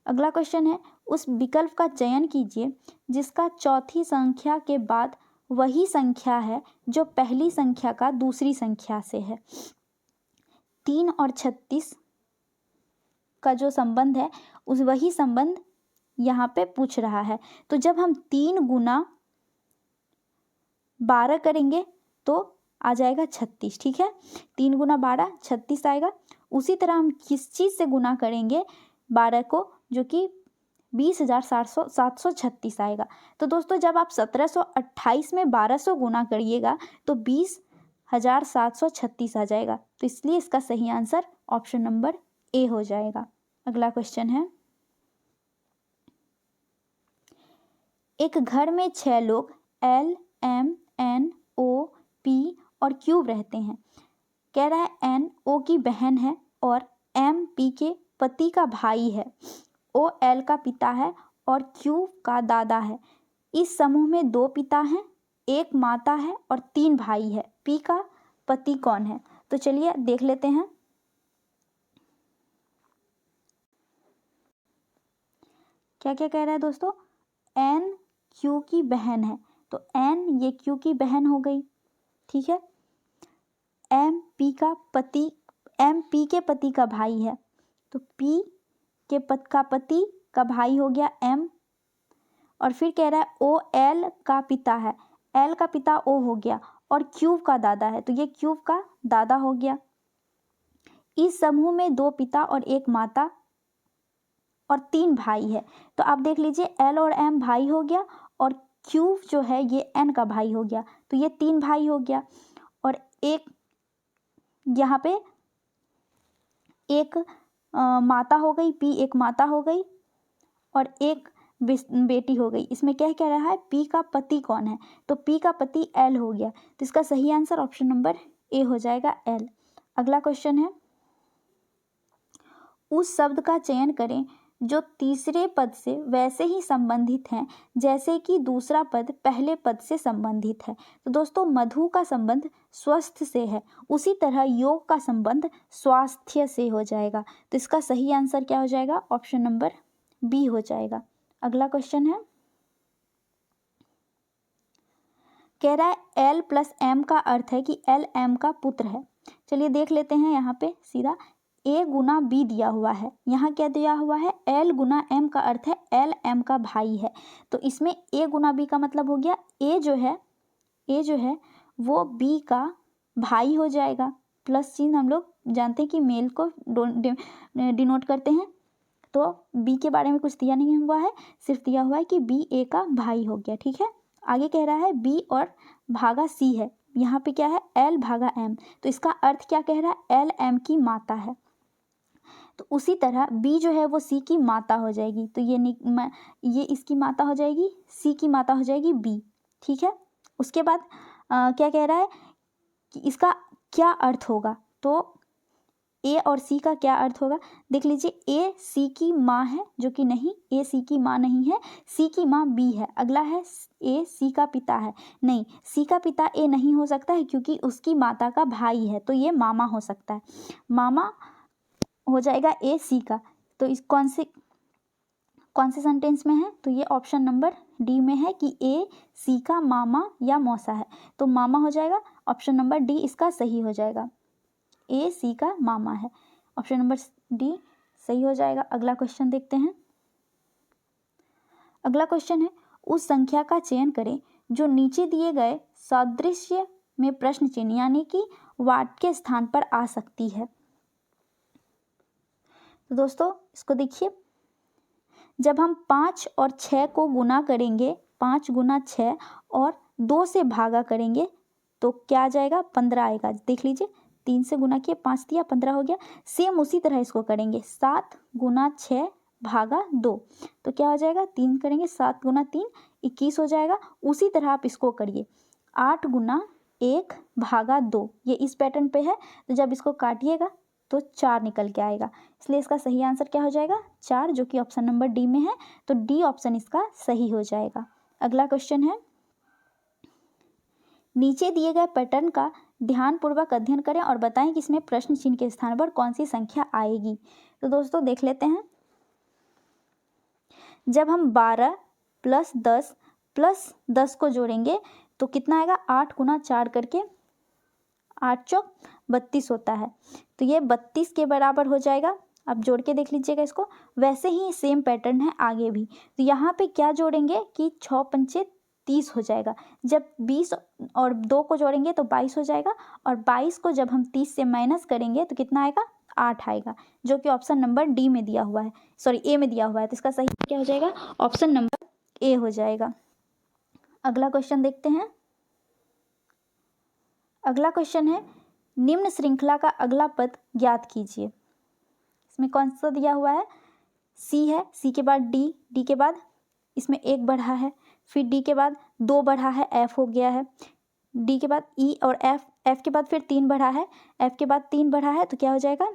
अगला क्वेश्चन है, उस विकल्प का चयन कीजिए जिसका चौथी संख्या के बाद वही संख्या है जो पहली संख्या का दूसरी संख्या से है। 3 और 36 का जो संबंध है उस वही संबंध यहाँ पे पूछ रहा है। तो जब हम 3 गुना 12 करेंगे तो आ जाएगा 36, ठीक है। 3 गुना 12 36 आएगा। उसी तरह हम किस चीज़ से गुना करेंगे 12 को, जो कि 20,736 आएगा। तो दोस्तों जब आप 1728 में 1200 गुना करिएगा तो 20,736 आ जाएगा। तो इसलिए इसका सही आंसर ऑप्शन नंबर ए हो जाएगा। अगला क्वेश्चन है, एक घर में 6 लोग एल, एम, एन, ओ, पी और क्यू रहते हैं। कह रहा है एन ओ की बहन है और एम पी के पति का भाई है, ओ एल का पिता है और क्यू का दादा है। इस समूह में 2 पिता हैं, 1 माता है और 3 भाई है। पी का पति कौन है? तो चलिए देख लेते हैं। क्या क्या कह रहा है दोस्तों? एन क्यू की बहन है, तो एन ये क्यू की बहन हो गई, ठीक है। एम पी के पति का भाई है, तो पी के पति का भाई हो गया एम। और फिर कह रहा है ओ एल का पिता है, एल का पिता ओ हो गया और क्यूब का दादा है, तो ये क्यूब का दादा हो गया। इस समूह में 2 पिता और 1 माता और 3 भाई है। तो आप देख लीजिए एल और एम भाई हो गया और क्यूब जो है ये एन का भाई हो गया, तो ये 3 भाई हो गया। और एक यहाँ पे एक माता हो गई, पी एक माता हो गई और एक बेटी हो गई। इसमें क्या कह रहा है? पी का पति कौन है? तो पी का पति एल हो गया, तो इसका सही आंसर ऑप्शन नंबर ए हो जाएगा, एल। अगला क्वेश्चन है, उस शब्द का चयन करें जो तीसरे पद से वैसे ही संबंधित हैं जैसे कि दूसरा पद पहले पद से संबंधित है। तो दोस्तों मधु का संबंध स्वस्थ से है, उसी तरह योग का संबंध स्वास्थ्य से हो जाएगा। तो इसका सही आंसर क्या हो जाएगा? ऑप्शन नंबर बी हो जाएगा। अगला क्वेश्चन है, कह रहा है एल प्लस एम का अर्थ है कि एल एम का पुत्र है। चलिए देख लेते हैं। यहाँ पे सीधा ए गुना बी दिया हुआ है, यहाँ क्या दिया हुआ है? एल गुना एम का अर्थ है एल एम का भाई है। तो इसमें ए गुना बी का मतलब हो गया ए जो है वो बी का भाई हो जाएगा। प्लस चिन्ह हम लोग जानते हैं कि मेल को डिनोट करते हैं, तो बी के बारे में कुछ दिया नहीं हुआ है, सिर्फ दिया हुआ है कि बी ए का भाई हो गया, ठीक है। आगे कह रहा है बी और भागा सी है, यहाँ पे क्या है? एल भागा एम, तो इसका अर्थ क्या कह रहा है? एल एम की माता है। तो उसी तरह बी जो है वो सी की माता हो जाएगी, तो ये इसकी माता हो जाएगी, सी की माता हो जाएगी बी, ठीक है। उसके बाद क्या कह रहा है कि इसका क्या अर्थ होगा? तो ए और सी का क्या अर्थ होगा? देख लीजिए, ए सी की माँ है, जो कि नहीं, ए सी की माँ नहीं है, सी की माँ बी है। अगला है ए सी का पिता है, नहीं, सी का पिता ए नहीं हो सकता है क्योंकि उसकी माता का भाई है, तो ये मामा हो सकता है, मामा हो जाएगा ए सी का। तो इस कौन से सेंटेंस में है? तो ये ऑप्शन नंबर डी में है कि ए सी का मामा या मौसा है, तो मामा हो जाएगा। ऑप्शन नंबर डी इसका सही हो जाएगा, ए सी का मामा है, ऑप्शन नंबर डी सही हो जाएगा। अगला क्वेश्चन देखते हैं। अगला क्वेश्चन है, उस संख्या का चयन करें जो नीचे दिए गए सादृश्य में प्रश्न चिन्ह यानी कि वाट के स्थान पर आ सकती है। तो दोस्तों इसको देखिए, जब हम 5 और 6 को गुना करेंगे, 5 गुना 6 और 2 से भागा करेंगे तो क्या आ जाएगा? 15 आएगा। देख लीजिए, 3 से गुना किए, 5 दिया, 15 हो गया। सेम उसी तरह इसको करेंगे, 7 गुना 6 भागा 2, तो क्या हो जाएगा? 3 करेंगे, 7 गुना 3 21 हो जाएगा। उसी तरह आप इसको करिए, 8 गुना 1 भागा 2, ये इस पैटर्न पे है, तो जब इसको काटिएगा तो 4 निकल के आएगा, इसलिए इसका सही आंसर क्या हो जाएगा? 4, जो कि ऑप्शन नंबर डी में है, तो डी ऑप्शन इसका सही हो जाएगा। अगला क्वेश्चन है, नीचे दिए गए पैटर्न का ध्यानपूर्वक अध्ययन करें और बताएं कि इसमें प्रश्न चिन्ह के स्थान पर कौन सी संख्या आएगी। तो दोस्तों देख लेते हैं, जब हम 12 प्लस 10 को जोड़ेंगे तो कितना आएगा? 8 गुना 4 करके 8 चौक 32 होता है, तो ये 32 के बराबर हो जाएगा। अब जोड़ के देख लीजिएगा इसको, वैसे ही सेम पैटर्न है आगे भी। तो यहाँ पे क्या जोड़ेंगे कि 6 पंचे 30 हो जाएगा। जब 20 और 2 को जोड़ेंगे तो 22 हो जाएगा, और 22 को जब हम 30 से माइनस करेंगे तो कितना आएगा, 8 आएगा, जो कि ऑप्शन नंबर डी में दिया हुआ है, सॉरी ए में दिया हुआ है। तो इसका सही क्या हो जाएगा, ऑप्शन नंबर ए हो जाएगा। अगला क्वेश्चन देखते हैं। अगला क्वेश्चन है, निम्न श्रृंखला का अगला पद ज्ञात कीजिए। इसमें कौन सा दिया हुआ है, सी है, सी के बाद डी, डी के बाद इसमें 1 बढ़ा है, फिर डी के बाद 2 बढ़ा है, एफ हो गया है, डी के बाद ई और एफ, एफ के बाद फिर 3 बढ़ा है, एफ के बाद 3 बढ़ा है, तो क्या हो जाएगा,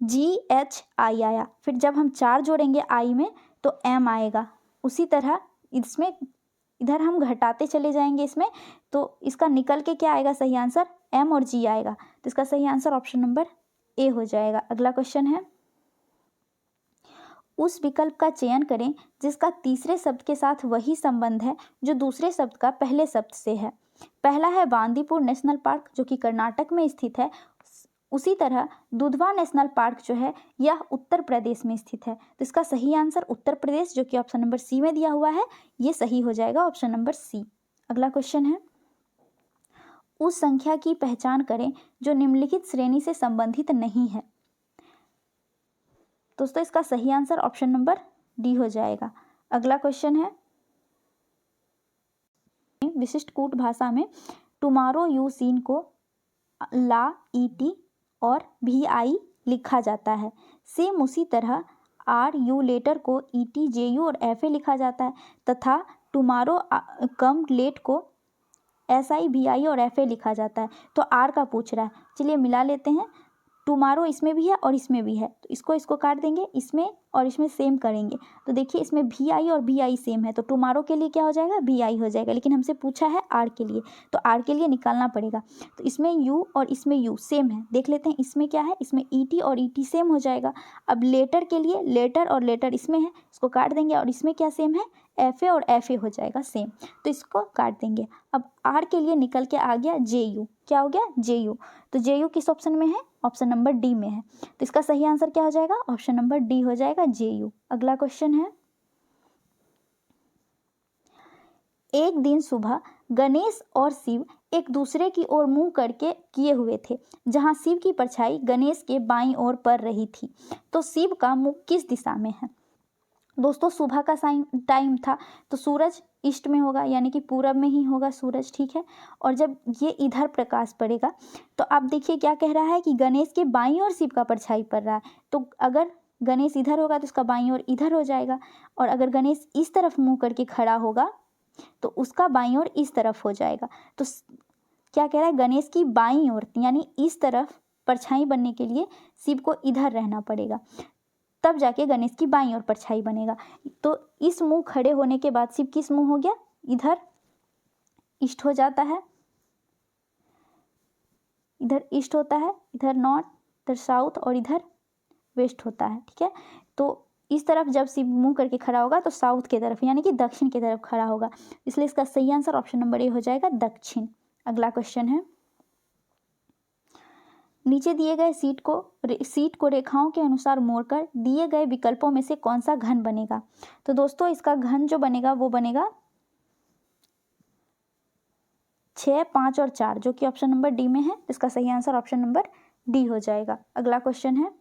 जी एच आई आया। फिर जब हम 4 जोड़ेंगे आई में तो एम आएगा। उसी तरह इसमें इधर हम घटाते चले जाएंगे इसमें, तो इसका निकल के क्या आएगा सही आंसर, एम और जी आएगा। तो इसका सही आंसर ऑप्शन नंबर ए हो जाएगा। अगला क्वेश्चन है, उस विकल्प का चयन करें जिसका तीसरे शब्द के साथ वही संबंध है जो दूसरे शब्द का पहले शब्द से है। पहला है बांदीपुर नेशनल पार्क, जो कि कर्नाटक में स्थित है। उसी तरह दुधवा नेशनल पार्क जो है यह उत्तर प्रदेश में स्थित है। तो इसका सही आंसर उत्तर प्रदेश, जो कि ऑप्शन नंबर सी में दिया हुआ है, ये सही हो जाएगा, ऑप्शन नंबर सी। अगला क्वेश्चन है, उस संख्या की पहचान करें जो निम्नलिखित श्रेणी से संबंधित नहीं है। दोस्तों इसका सही आंसर ऑप्शन नंबर डी हो जाएगा। अगला क्वेश्चन है, विशिष्ट कूट भाषा में टुमारो यू सीन को ला ईटी और भी आई लिखा जाता है। सेम उसी तरह आर यू लेटर को ईटी जे यू और एफ ए लिखा जाता है, तथा टुमारो कम लेट को एस आई भी आई और एफ ए लिखा जाता है। तो आर का पूछ रहा है, चलिए मिला लेते हैं। टुमारो इसमें भी है और इसमें भी है, तो इसको काट देंगे, इसमें और इसमें सेम करेंगे। तो देखिए इसमें भी आई और भी आई सेम है, तो टुमारो के लिए क्या हो जाएगा, भी आई हो जाएगा। लेकिन हमसे पूछा है आर के लिए, तो आर के लिए निकालना पड़ेगा। तो इसमें यू और इसमें यू सेम है, देख लेते हैं इसमें क्या है, इसमें ई टी और ई टी सेम हो जाएगा। अब लेटर के लिए लेटर और लेटर इसमें है, इसको काट देंगे, और इसमें क्या सेम है, एफ ए और एफ ए हो जाएगा सेम, तो इसको काट देंगे। अब आर के लिए निकल के आ गया जे यू, क्या हो गया, जे यू। तो जे यू किस ऑप्शन में है, ऑप्शन नंबर डी में है। तो इसका सही आंसर क्या हो जाएगा, ऑप्शन नंबर डी हो जाएगा, जे यू। अगला क्वेश्चन है, एक दिन सुबह गणेश और शिव एक दूसरे की ओर मुंह करके किए हुए थे, जहां शिव की परछाई गणेश के बाईं ओर पड़ रही थी। तो शिव का मुंह किस दिशा में है। दोस्तों सुबह का टाइम था, तो सूरज ईस्ट में होगा, यानी कि पूरब में ही होगा सूरज, ठीक है। और जब ये इधर प्रकाश पड़ेगा, तो आप देखिए क्या कह रहा है कि गणेश के बाईं ओर शिव का परछाई पड़ रहा है। तो अगर गणेश इधर होगा तो उसका बाईं ओर इधर हो जाएगा, और अगर गणेश इस तरफ मुंह करके खड़ा होगा तो उसका बाईं ओर इस तरफ हो जाएगा। तो क्या कह रहा है, गणेश की बाईं ओर यानी इस तरफ परछाई बनने के लिए शिव को इधर रहना पड़ेगा, तब जाके गणेश की बाईं ओर परछाई बनेगा। तो इस मुंह खड़े होने के बाद शिव किस मुंह हो गया, इधर ईस्ट हो जाता है, इधर ईस्ट होता है, इधर नॉर्थ, इधर साउथ और इधर वेस्ट होता है, ठीक है। तो इस तरफ जब शिव मुंह करके खड़ा होगा तो साउथ की तरफ यानी कि दक्षिण की तरफ खड़ा होगा, इसलिए इसका सही आंसर ऑप्शन नंबर ए हो जाएगा, दक्षिण। अगला क्वेश्चन है, नीचे दिए गए सीट को रेखाओं के अनुसार मोड़कर दिए गए विकल्पों में से कौन सा घन बनेगा। तो दोस्तों इसका घन जो बनेगा वो बनेगा 6, 5 और 4, जो कि ऑप्शन नंबर डी में है। इसका सही आंसर ऑप्शन नंबर डी हो जाएगा। अगला क्वेश्चन है,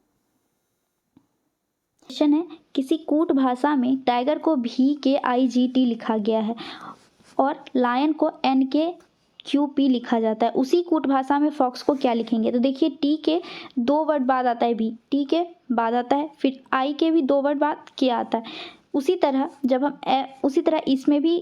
किसी कूट भाषा में टाइगर को VKIGT लिखा गया है और लायन को NKQP लिखा जाता है। उसी कूट भाषा में फॉक्स को क्या लिखेंगे। तो देखिए टी के 2 वर्ड बाद आता है भी, टी के बाद आता है, फिर आई के भी 2 वर्ड बाद के आता है। उसी तरह जब हम उसी तरह इसमें भी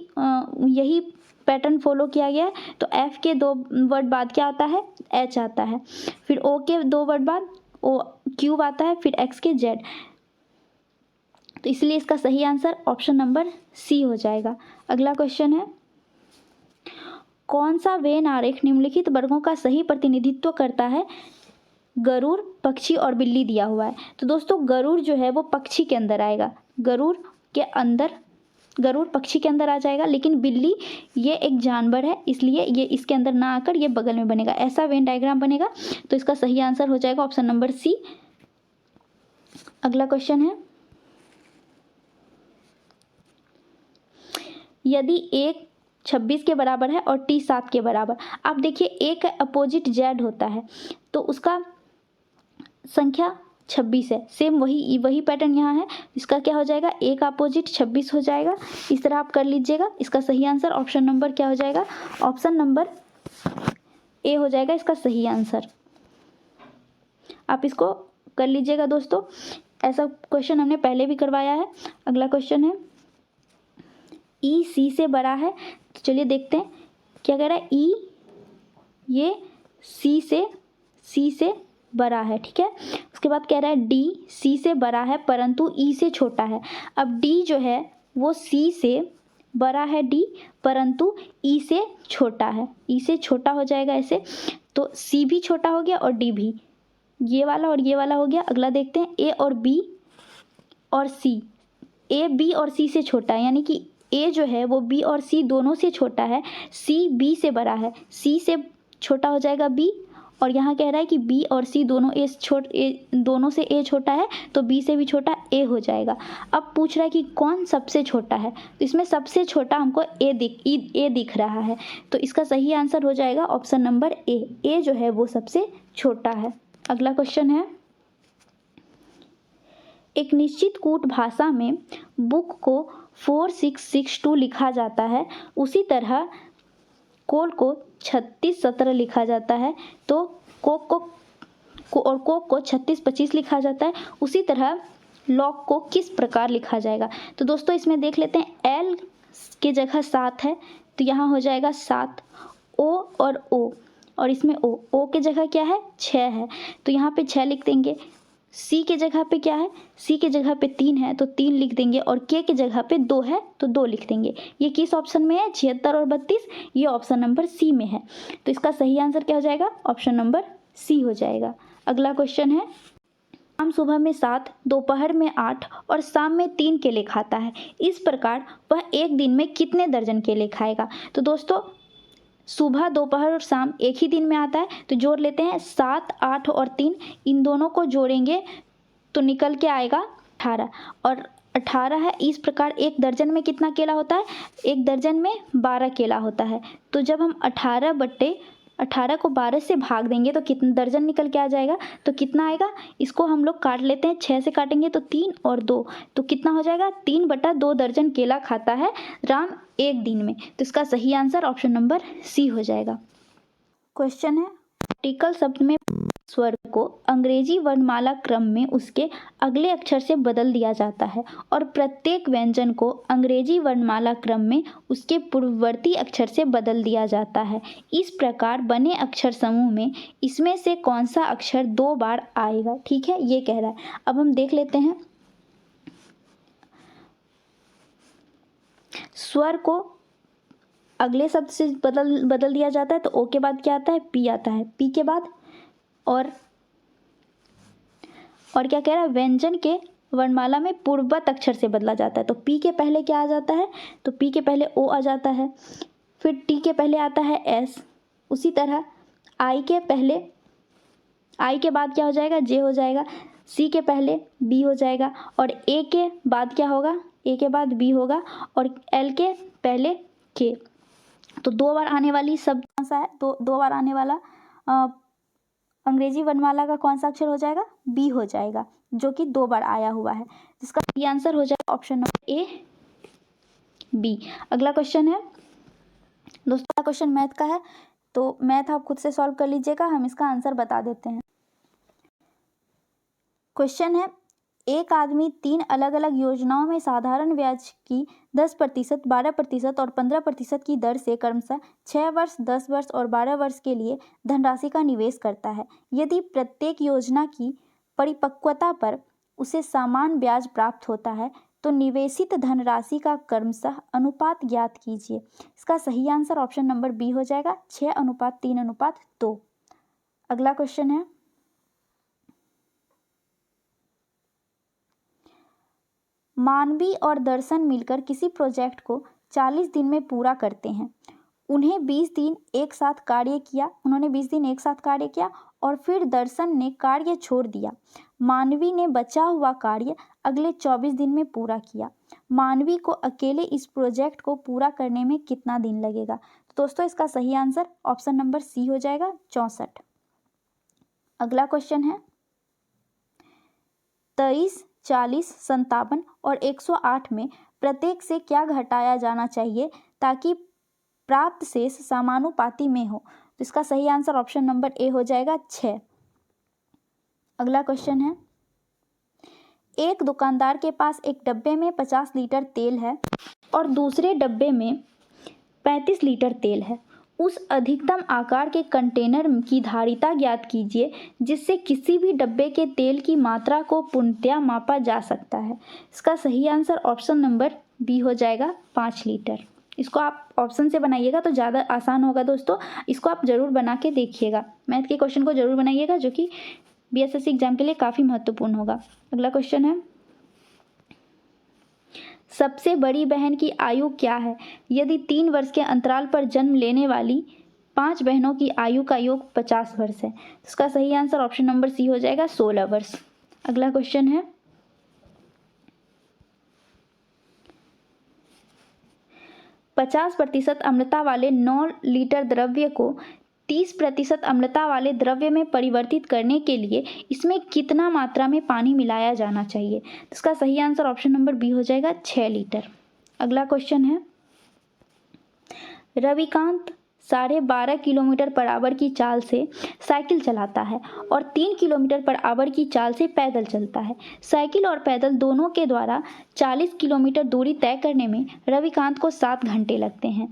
यही पैटर्न फॉलो किया गया है। तो एफ के 2 वर्ड बाद क्या आता है, एच आता है, फिर ओ के 2 वर्ड बाद ओ क्यूब आता है, फिर एक्स के जेड। तो इसलिए इसका सही आंसर ऑप्शन नंबर सी हो जाएगा। अगला क्वेश्चन है, कौन सा वेन आरेख निम्नलिखित वर्गों का सही प्रतिनिधित्व करता है। गरुड़, पक्षी और बिल्ली दिया हुआ है। तो दोस्तों गरुड़ जो है वो पक्षी के अंदर आएगा, गरुड़ पक्षी के अंदर आ जाएगा, लेकिन बिल्ली ये एक जानवर है, इसलिए ये इसके अंदर ना आकर ये बगल में बनेगा, ऐसा वेन डायग्राम बनेगा। तो इसका सही आंसर हो जाएगा ऑप्शन नंबर सी। अगला क्वेश्चन है, यदि a 26 के बराबर है और t 7 के बराबर। आप देखिए a का अपोजिट z होता है तो उसका संख्या 26 है। सेम वही पैटर्न यहाँ है। इसका क्या हो जाएगा, a का अपोजिट 26 हो जाएगा। इस तरह आप कर लीजिएगा। इसका सही आंसर ऑप्शन नंबर क्या हो जाएगा, ऑप्शन नंबर ए हो जाएगा इसका सही आंसर। आप इसको कर लीजिएगा दोस्तों। ऐसा क्वेश्चन हमने पहले भी करवाया है। अगला क्वेश्चन है ई सी से बड़ा है। तो चलिए देखते हैं क्या कह रहा है। ई ये सी से बड़ा है, ठीक है। उसके बाद कह रहा है डी सी से बड़ा है परंतु ई से छोटा है। अब डी जो है वो सी से बड़ा है डी, परंतु ई से छोटा है। ई से छोटा हो जाएगा ऐसे, तो सी भी छोटा हो गया और डी भी, ये वाला और ये वाला हो गया। अगला देखते हैं ए और बी और सी। ए बी और सी से छोटा है, यानी कि ए जो है वो बी और सी दोनों से छोटा है, सी बी से बड़ा है। सी से छोटा हो जाएगा बी, और यहाँ कह रहा है कि बी और सी दोनों से ए छोटा है, तो बी से भी छोटा ए हो जाएगा। अब पूछ रहा है कि कौन सबसे छोटा है, तो इसमें सबसे छोटा हमको ए दिख रहा है, तो इसका सही आंसर हो जाएगा ऑप्शन नंबर ए जो है वो सबसे छोटा है। अगला क्वेश्चन है, एक निश्चित कूट भाषा में बुक को 4662 लिखा जाता है, उसी तरह कोल को 3617 लिखा जाता है, तो कोक को 3625 लिखा जाता है। उसी तरह लॉक को किस प्रकार लिखा जाएगा। तो दोस्तों इसमें देख लेते हैं, एल के जगह 7 है तो यहाँ हो जाएगा 7, ओ और ओ, और इसमें ओ के जगह क्या है 6 है, तो यहाँ पे 6 लिख देंगे। सी के जगह पे क्या है, सी के जगह पे 3 है तो 3 लिख देंगे, और के जगह पे 2 है तो 2 लिख देंगे। ये किस ऑप्शन में है, 76 और 32, ये ऑप्शन नंबर सी में है। तो इसका सही आंसर क्या हो जाएगा, ऑप्शन नंबर सी हो जाएगा। अगला क्वेश्चन है, शाम सुबह में 7, दोपहर में 8 और शाम में 3 केले खाता है, इस प्रकार वह एक दिन में कितने दर्जन केले खाएगा। तो दोस्तों सुबह दोपहर और शाम एक ही दिन में आता है, तो जोड़ लेते हैं 7 8 और 3, इन दोनों को जोड़ेंगे तो निकल के आएगा 18, और 18 है। इस प्रकार एक दर्जन में कितना केला होता है, एक दर्जन में 12 केला होता है। तो जब हम 18 को 12 से भाग देंगे तो कितना दर्जन निकल के आ जाएगा, तो कितना आएगा, इसको हम लोग काट लेते हैं, 6 से काटेंगे तो 3 और 2, तो कितना हो जाएगा 3/2 दर्जन केला खाता है राम एक दिन में। तो इसका सही आंसर ऑप्शन नंबर सी हो जाएगा। क्वेश्चन है, आर्टिकल शब्द में स्वर को अंग्रेजी वर्णमाला क्रम में उसके अगले अक्षर से बदल दिया जाता है और प्रत्येक व्यंजन को अंग्रेजी वर्णमाला क्रम में उसके पूर्ववर्ती अक्षर से बदल दिया जाता है। इस प्रकार बने अक्षर समूह में इसमें से कौन सा अक्षर 2 बार आएगा, ठीक है, ये कह रहा है। अब हम देख लेते हैं, स्वर को अगले शब्द से बदल दिया जाता है, तो ओ के बाद क्या आता है, पी आता है, पी के बाद और क्या कह रहा है, व्यंजन के वर्णमाला में पूर्ववत अक्षर से बदला जाता है। तो पी के पहले क्या आ जाता है, तो पी के पहले ओ आ जाता है, फिर टी के पहले आता है एस, उसी तरह आई के बाद क्या हो जाएगा, जे हो जाएगा, सी के पहले बी हो जाएगा, और ए के बाद क्या होगा, ए के बाद बी होगा, और एल के पहले के। तो 2 बार आने वाली शब्द कौन सा है, तो 2 बार आने वाला अंग्रेजी वर्णमाला का कौन सा अक्षर हो जाएगा, बी हो जाएगा, जो कि 2 बार आया हुआ है, जिसका सही आंसर हो जाएगा ऑप्शन नंबर ए बी। अगला क्वेश्चन है दोस्तों, क्वेश्चन मैथ का है, तो मैथ आप खुद से सॉल्व कर लीजिएगा, हम इसका आंसर बता देते हैं। क्वेश्चन है, एक आदमी 3 अलग अलग योजनाओं में साधारण ब्याज की 10%, 12% और 15% की दर से क्रमशः 6 वर्ष, 10 वर्ष और 12 वर्ष के लिए धनराशि का निवेश करता है। यदि प्रत्येक योजना की परिपक्वता पर उसे समान ब्याज प्राप्त होता है तो निवेशित धनराशि का क्रमशः अनुपात ज्ञात कीजिए। इसका सही आंसर ऑप्शन नंबर बी हो जाएगा, 6:3:2। अगला क्वेश्चन है, मानवी और दर्शन मिलकर किसी प्रोजेक्ट को 40 दिन में पूरा करते हैं। उन्होंने 20 दिन एक साथ कार्य किया और फिर दर्शन ने कार्य छोड़ दिया। मानवी ने बचा हुआ कार्य अगले 24 दिन में पूरा किया। मानवी को अकेले इस प्रोजेक्ट को पूरा करने में कितना दिन लगेगा? तो दोस्तों इसका सही आंसर ऑप्शन नंबर सी हो जाएगा, 64। अगला क्वेश्चन है 23, 40, 57 और 108 में प्रत्येक से क्या घटाया जाना चाहिए ताकि प्राप्त शेष समानुपाती में हो? तो इसका सही आंसर ऑप्शन नंबर ए हो जाएगा, 6। अगला क्वेश्चन है, एक दुकानदार के पास एक डब्बे में 50 लीटर तेल है और दूसरे डब्बे में 35 लीटर तेल है। उस अधिकतम आकार के कंटेनर की धारिता ज्ञात कीजिए जिससे किसी भी डब्बे के तेल की मात्रा को पूर्णतया मापा जा सकता है। इसका सही आंसर ऑप्शन नंबर बी हो जाएगा, 5 लीटर। इसको आप ऑप्शन से बनाइएगा तो ज़्यादा आसान होगा दोस्तों। इसको आप ज़रूर बना के देखिएगा, मैथ के क्वेश्चन को ज़रूर बनाइएगा जो कि बीएसएससी एग्जाम के लिए काफ़ी महत्वपूर्ण होगा। अगला क्वेश्चन है, सबसे बड़ी बहन की आयु क्या है यदि 3 वर्ष के अंतराल पर जन्म लेने वाली 5 बहनों की आयु का योग 50 वर्ष है? इसका सही आंसर ऑप्शन नंबर सी हो जाएगा, 16 वर्ष। अगला क्वेश्चन है, 50% अम्लता वाले 9 लीटर द्रव्य को 30% अम्लता वाले द्रव्य में परिवर्तित करने के लिए इसमें कितना मात्रा में पानी मिलाया जाना चाहिए? इसका सही आंसर ऑप्शन नंबर बी हो जाएगा, 6 लीटर। अगला क्वेश्चन है, रविकांत 12.5 किलोमीटर पर आवर की चाल से साइकिल चलाता है और 3 किलोमीटर पर आवर की चाल से पैदल चलता है। साइकिल और पैदल दोनों के द्वारा 40 किलोमीटर दूरी तय करने में रविकांत को 7 घंटे लगते हैं।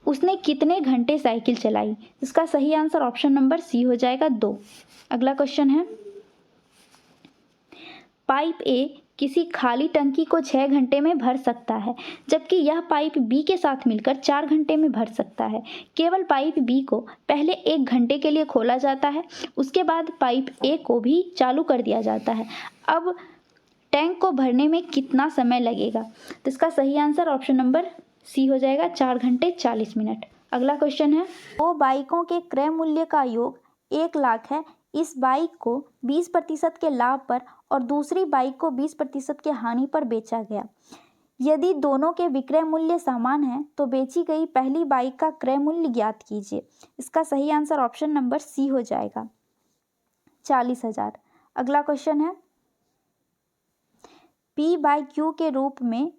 उसने कितने घंटे साइकिल चलाई? इसका सही आंसर ऑप्शन नंबर सी हो जाएगा, 2। अगला क्वेश्चन है, पाइप ए किसी खाली टंकी को 6 घंटे में भर सकता है जबकि यह पाइप बी के साथ मिलकर 4 घंटे में भर सकता है। केवल पाइप बी को पहले 1 घंटे के लिए खोला जाता है, उसके बाद पाइप ए को भी चालू कर दिया जाता है। अब टैंक को भरने में कितना समय लगेगा? तो इसका सही आंसर ऑप्शन नंबर सी हो जाएगा, 4 घंटे 40 मिनट। अगला क्वेश्चन है, 2 बाइकों के क्रय मूल्य का योग 1 लाख है। इस बाइक को 20% के लाभ पर और दूसरी बाइक को 20% के हानि पर बेचा गया। यदि दोनों के विक्रय मूल्य समान हैं तो बेची गई पहली बाइक का क्रय मूल्य ज्ञात कीजिए। इसका सही आंसर ऑप्शन नंबर सी हो जाएगा, 40,000। अगला क्वेश्चन है, P/Q के रूप में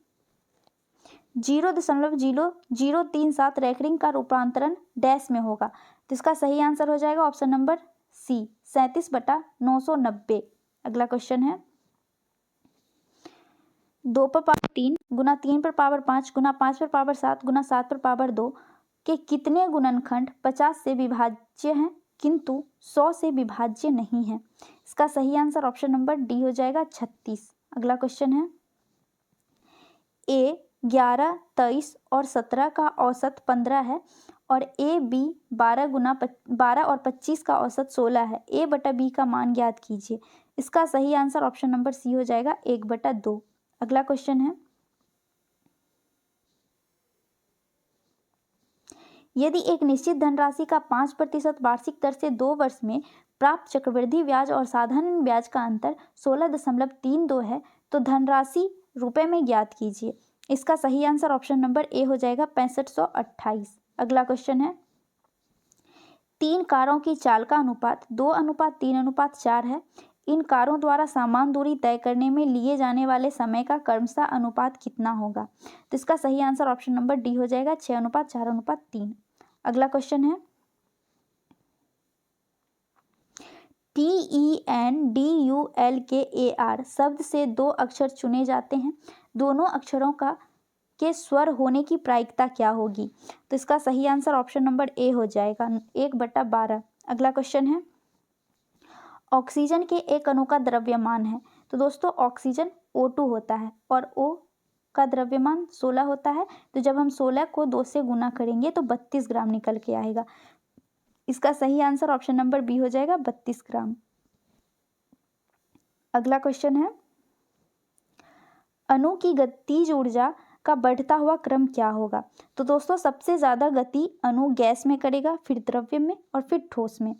0.0037 रेकरिंग का रूपांतरण डैश में होगा। तो इसका सही आंसर हो जाएगा ऑप्शन नंबर सी, 37/990। अगला क्वेश्चन है, 2 पर पावर 3 गुना 3 पर पावर 5 गुना 5 पर पावर 7 गुना 7 पर पावर 2 के कितने गुणनखंड 50 से विभाज्य हैं किंतु 100 से विभाज्य नहीं है? इसका सही आंसर ऑप्शन नंबर डी हो जाएगा, 36। अगला क्वेश्चन है, ए 11, 23 और 17 का औसत 15 है और ए बी 12 और 25 का औसत 16 है। A/B का मान ज्ञात कीजिए। इसका सही आंसर ऑप्शन नंबर सी हो जाएगा, 1/2। अगला क्वेश्चन है, यदि एक निश्चित धनराशि का 5% वार्षिक दर से 2 वर्ष में प्राप्त चक्रवृद्धि ब्याज और साधारण ब्याज का अंतर 16.32 है तो धनराशि रुपए में ज्ञात कीजिए। इसका सही आंसर ऑप्शन नंबर ए हो जाएगा, 6528। अगला क्वेश्चन है, 3 कारों की चाल का अनुपात 2:3:4 है। इन कारों द्वारा समान दूरी तय करने में लिए जाने वाले समय का क्रमशः अनुपात कितना होगा? तो इसका सही आंसर ऑप्शन नंबर डी हो जाएगा, 6:4:3। अगला क्वेश्चन है, TENDULKAR शब्द से 2 अक्षर चुने जाते हैं। दोनों अक्षरों के स्वर होने की प्रायिकता क्या होगी? तो इसका सही आंसर ऑप्शन नंबर ए हो जाएगा, 1/12। अगला क्वेश्चन है, ऑक्सीजन के एक अणु का द्रव्यमान है। तो दोस्तों ऑक्सीजन O2 होता है और O का द्रव्यमान 16 होता है। तो जब हम 16 को 2 से गुना करेंगे तो 32 ग्राम निकल के आएगा। इसका सही आंसर ऑप्शन नंबर बी हो जाएगा, 32 ग्राम। अगला क्वेश्चन है, अणु की गतिज ऊर्जा का बढ़ता हुआ क्रम क्या होगा? तो दोस्तों सबसे ज़्यादा गति अणु गैस में करेगा, फिर द्रव्य में और फिर ठोस में।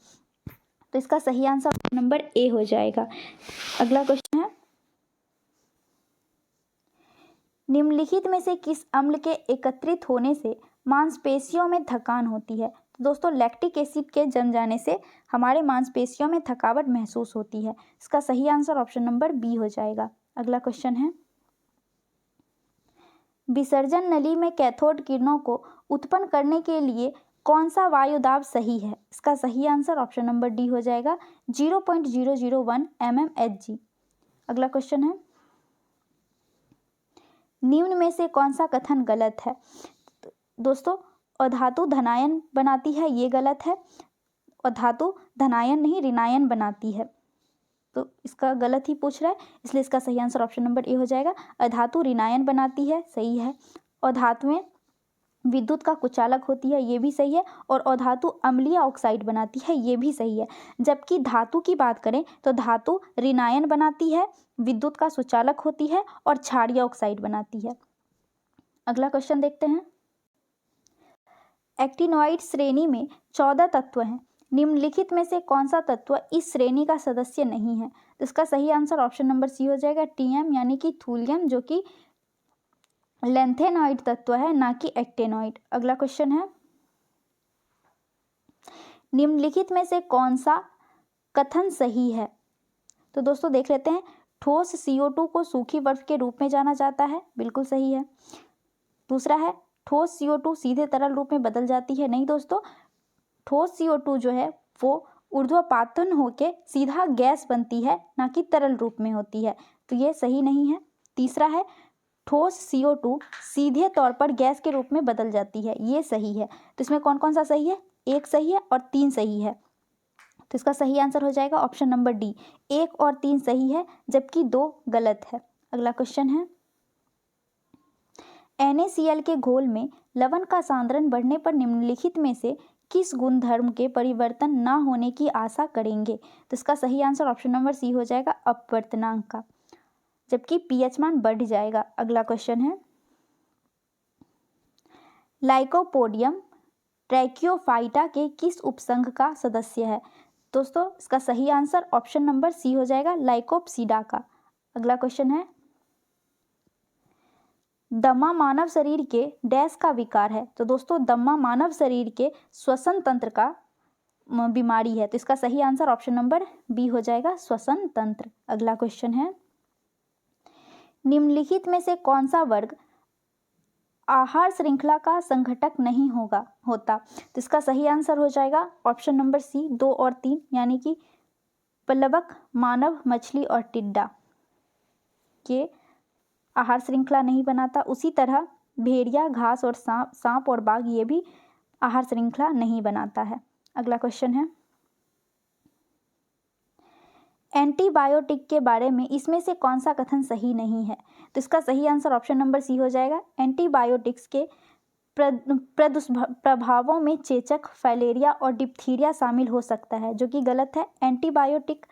तो इसका सही आंसर नंबर ए हो जाएगा। अगला क्वेश्चन है, निम्नलिखित में से किस अम्ल के एकत्रित होने से मांसपेशियों में थकान होती है? तो दोस्तों लैक्टिक एसिड के जम जाने से हमारे मांसपेशियों में थकावट महसूस होती है। इसका सही आंसर ऑप्शन नंबर बी हो जाएगा। अगला क्वेश्चन है, विसर्जन नली में कैथोड किरणों को उत्पन्न करने के लिए कौन सा वायु दाब सही है? इसका सही आंसर ऑप्शन नंबर डी हो जाएगा 0.001 mmHg। अगला क्वेश्चन है, निम्न में से कौन सा कथन गलत है? दोस्तों अधातु धनायन बनाती है, ये गलत है। अधातु धनायन नहीं ऋणायन बनाती है, तो इसका गलत ही पूछ रहा है, इसलिए इसका सही आंसर ऑप्शन नंबर ए हो जाएगा। अधातु ऋणायन बनाती है, सही है। अधातुएं विद्युत का कुचालक होती है, ये भी सही है। और अधातु अम्लीय ऑक्साइड बनाती है, ये भी सही है। जबकि धातु की बात करें तो धातु ऋणायन बनाती है, विद्युत का सुचालक होती है और क्षारीय ऑक्साइड बनाती है। अगला क्वेश्चन देखते हैं, एक्टिनोइड श्रेणी में 14 तत्व हैं, निम्नलिखित में से कौन सा तत्व इस श्रेणी का सदस्य नहीं है? तो इसका सही आंसर ऑप्शन नंबर सी हो जाएगा टीएम यानी कि थूलियम, जो कि लेंथेनॉइड तत्व है, ना कि एक्टेनॉइड। अगला क्वेश्चन है, निम्नलिखित में से कौन सा कथन सही है? तो दोस्तों देख लेते हैं, ठोस CO2 को सूखी बर्फ के रूप में जाना जाता है, बिल्कुल सही है। दूसरा है, ठोस CO2 सीधे तरल रूप में बदल जाती है, नहीं दोस्तों, ठोस CO2 जो है वो ऊर्ध्वपातन होके सीधा गैस बनती है, ना कि तरल रूप में होती है, तो ये सही नहीं है। तीसरा है, ठोस CO2 सीधे तौर पर गैस के रूप में बदल जाती है, ये सही है। तो इसमें कौन कौन सा सही है? 1 सही है और 3 सही है, तो इसका सही आंसर हो जाएगा ऑप्शन नंबर डी, 1 और 3 सही है जबकि 2 गलत है। अगला क्वेश्चन है, NaCl के घोल में लवण का सांद्रण बढ़ने पर निम्नलिखित में से किस गुणधर्म के परिवर्तन न होने की आशा करेंगे? तो इसका सही आंसर ऑप्शन नंबर सी हो जाएगा, अपवर्तनांक का, जबकि pH मान बढ़ जाएगा। अगला क्वेश्चन है, लाइकोपोडियम ट्रैकियोफाइटा के किस उपसंघ का सदस्य है? दोस्तों इसका सही आंसर ऑप्शन नंबर सी हो जाएगा, लाइकोप्सिडा का। अगला क्वेश्चन है, दमा मानव शरीर के डैश का विकार है? तो दोस्तों दमा मानव शरीर के श्वसन तंत्र का बीमारी है, तो इसका सही आंसर ऑप्शन नंबर बी हो जाएगा, श्वसन तंत्र। अगला क्वेश्चन है, निम्नलिखित में से कौन सा वर्ग आहार श्रृंखला का संघटक नहीं होता? तो इसका सही आंसर हो जाएगा ऑप्शन नंबर सी, 2 और 3, यानी कि प्लवक, मानव, मछली और टिड्डा, ये आहार श्रृंखला नहीं बनाता। उसी तरह भेड़िया, घास और सांप और बाघ, ये भी आहार श्रृंखला नहीं बनाता है। अगला क्वेश्चन है, एंटीबायोटिक के बारे में इसमें से कौन सा कथन सही नहीं है? तो इसका सही आंसर ऑप्शन नंबर सी हो जाएगा, एंटीबायोटिक्स के प्रभावों में चेचक, फाइलेरिया और डिप्थीरिया शामिल हो सकता है, जो कि गलत है। एंटीबायोटिक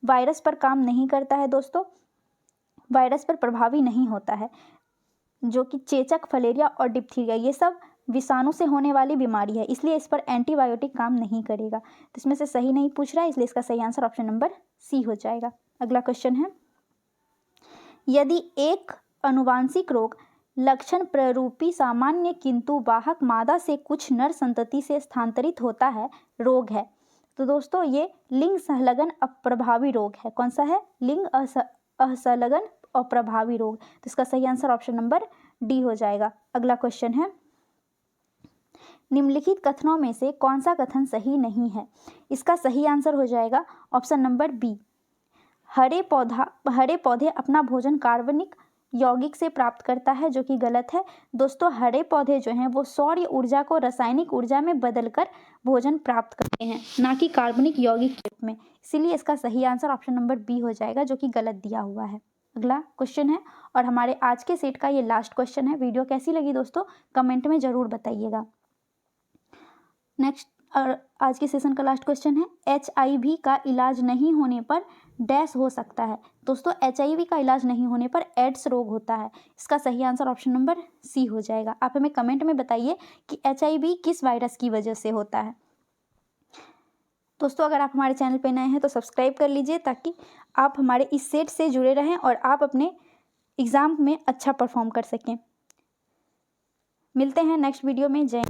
वायरस पर काम नहीं करता है दोस्तों, वायरस पर प्रभावी नहीं होता है, जो कि चेचक, फलेरिया और डिप्थीरिया ये सब विषाणु से होने वाली बीमारी है, इसलिए इस पर एंटीबायोटिक काम नहीं करेगा। तो इसमें से सही नहीं पूछ रहा है, इसलिए इसका सही आंसर ऑप्शन नंबर सी हो जाएगा। अगला क्वेश्चन है, यदि एक अनुवांशिक रोग लक्षण प्ररूपी सामान्य किंतु वाहक मादा से कुछ नर संतति से स्थानांतरित होता है, रोग है? तो दोस्तों ये लिंग संलग्न अप्रभावी रोग है। कौन सा है? लिंग असंलग्न अप्रभावी रोग, तो इसका सही आंसर ऑप्शन नंबर डी हो जाएगा। अगला क्वेश्चन है, निम्नलिखित कथनों में से कौन सा कथन सही नहीं है? इसका सही आंसर हो जाएगा ऑप्शन नंबर बी, हरे पौधे अपना भोजन कार्बनिक यौगिक से प्राप्त करता है, जो कि गलत है। दोस्तों हरे पौधे जो हैं वो सौर ऊर्जा को रासायनिक ऊर्जा में बदलकर भोजन प्राप्त करते हैं, ना कि कार्बनिक यौगिक के रूप में, इसीलिए इसका सही आंसर ऑप्शन नंबर बी हो जाएगा, जो कि गलत दिया हुआ है। अगला क्वेश्चन है और हमारे आज के सेट का ये लास्ट क्वेश्चन है। वीडियो कैसी लगी दोस्तों कमेंट में ज़रूर बताइएगा। नेक्स्ट और आज के सेशन का लास्ट क्वेश्चन है, HIV का इलाज नहीं होने पर डैश हो सकता है? दोस्तों HIV का इलाज नहीं होने पर एड्स रोग होता है, इसका सही आंसर ऑप्शन नंबर सी हो जाएगा। आप हमें कमेंट में बताइए कि HIV किस वायरस की वजह से होता है। दोस्तों अगर आप हमारे चैनल पर नए हैं तो सब्सक्राइब कर लीजिए ताकि आप हमारे इस सेट से जुड़े रहें और आप अपने एग्ज़ाम में अच्छा परफॉर्म कर सकें। मिलते हैं नेक्स्ट वीडियो में। जय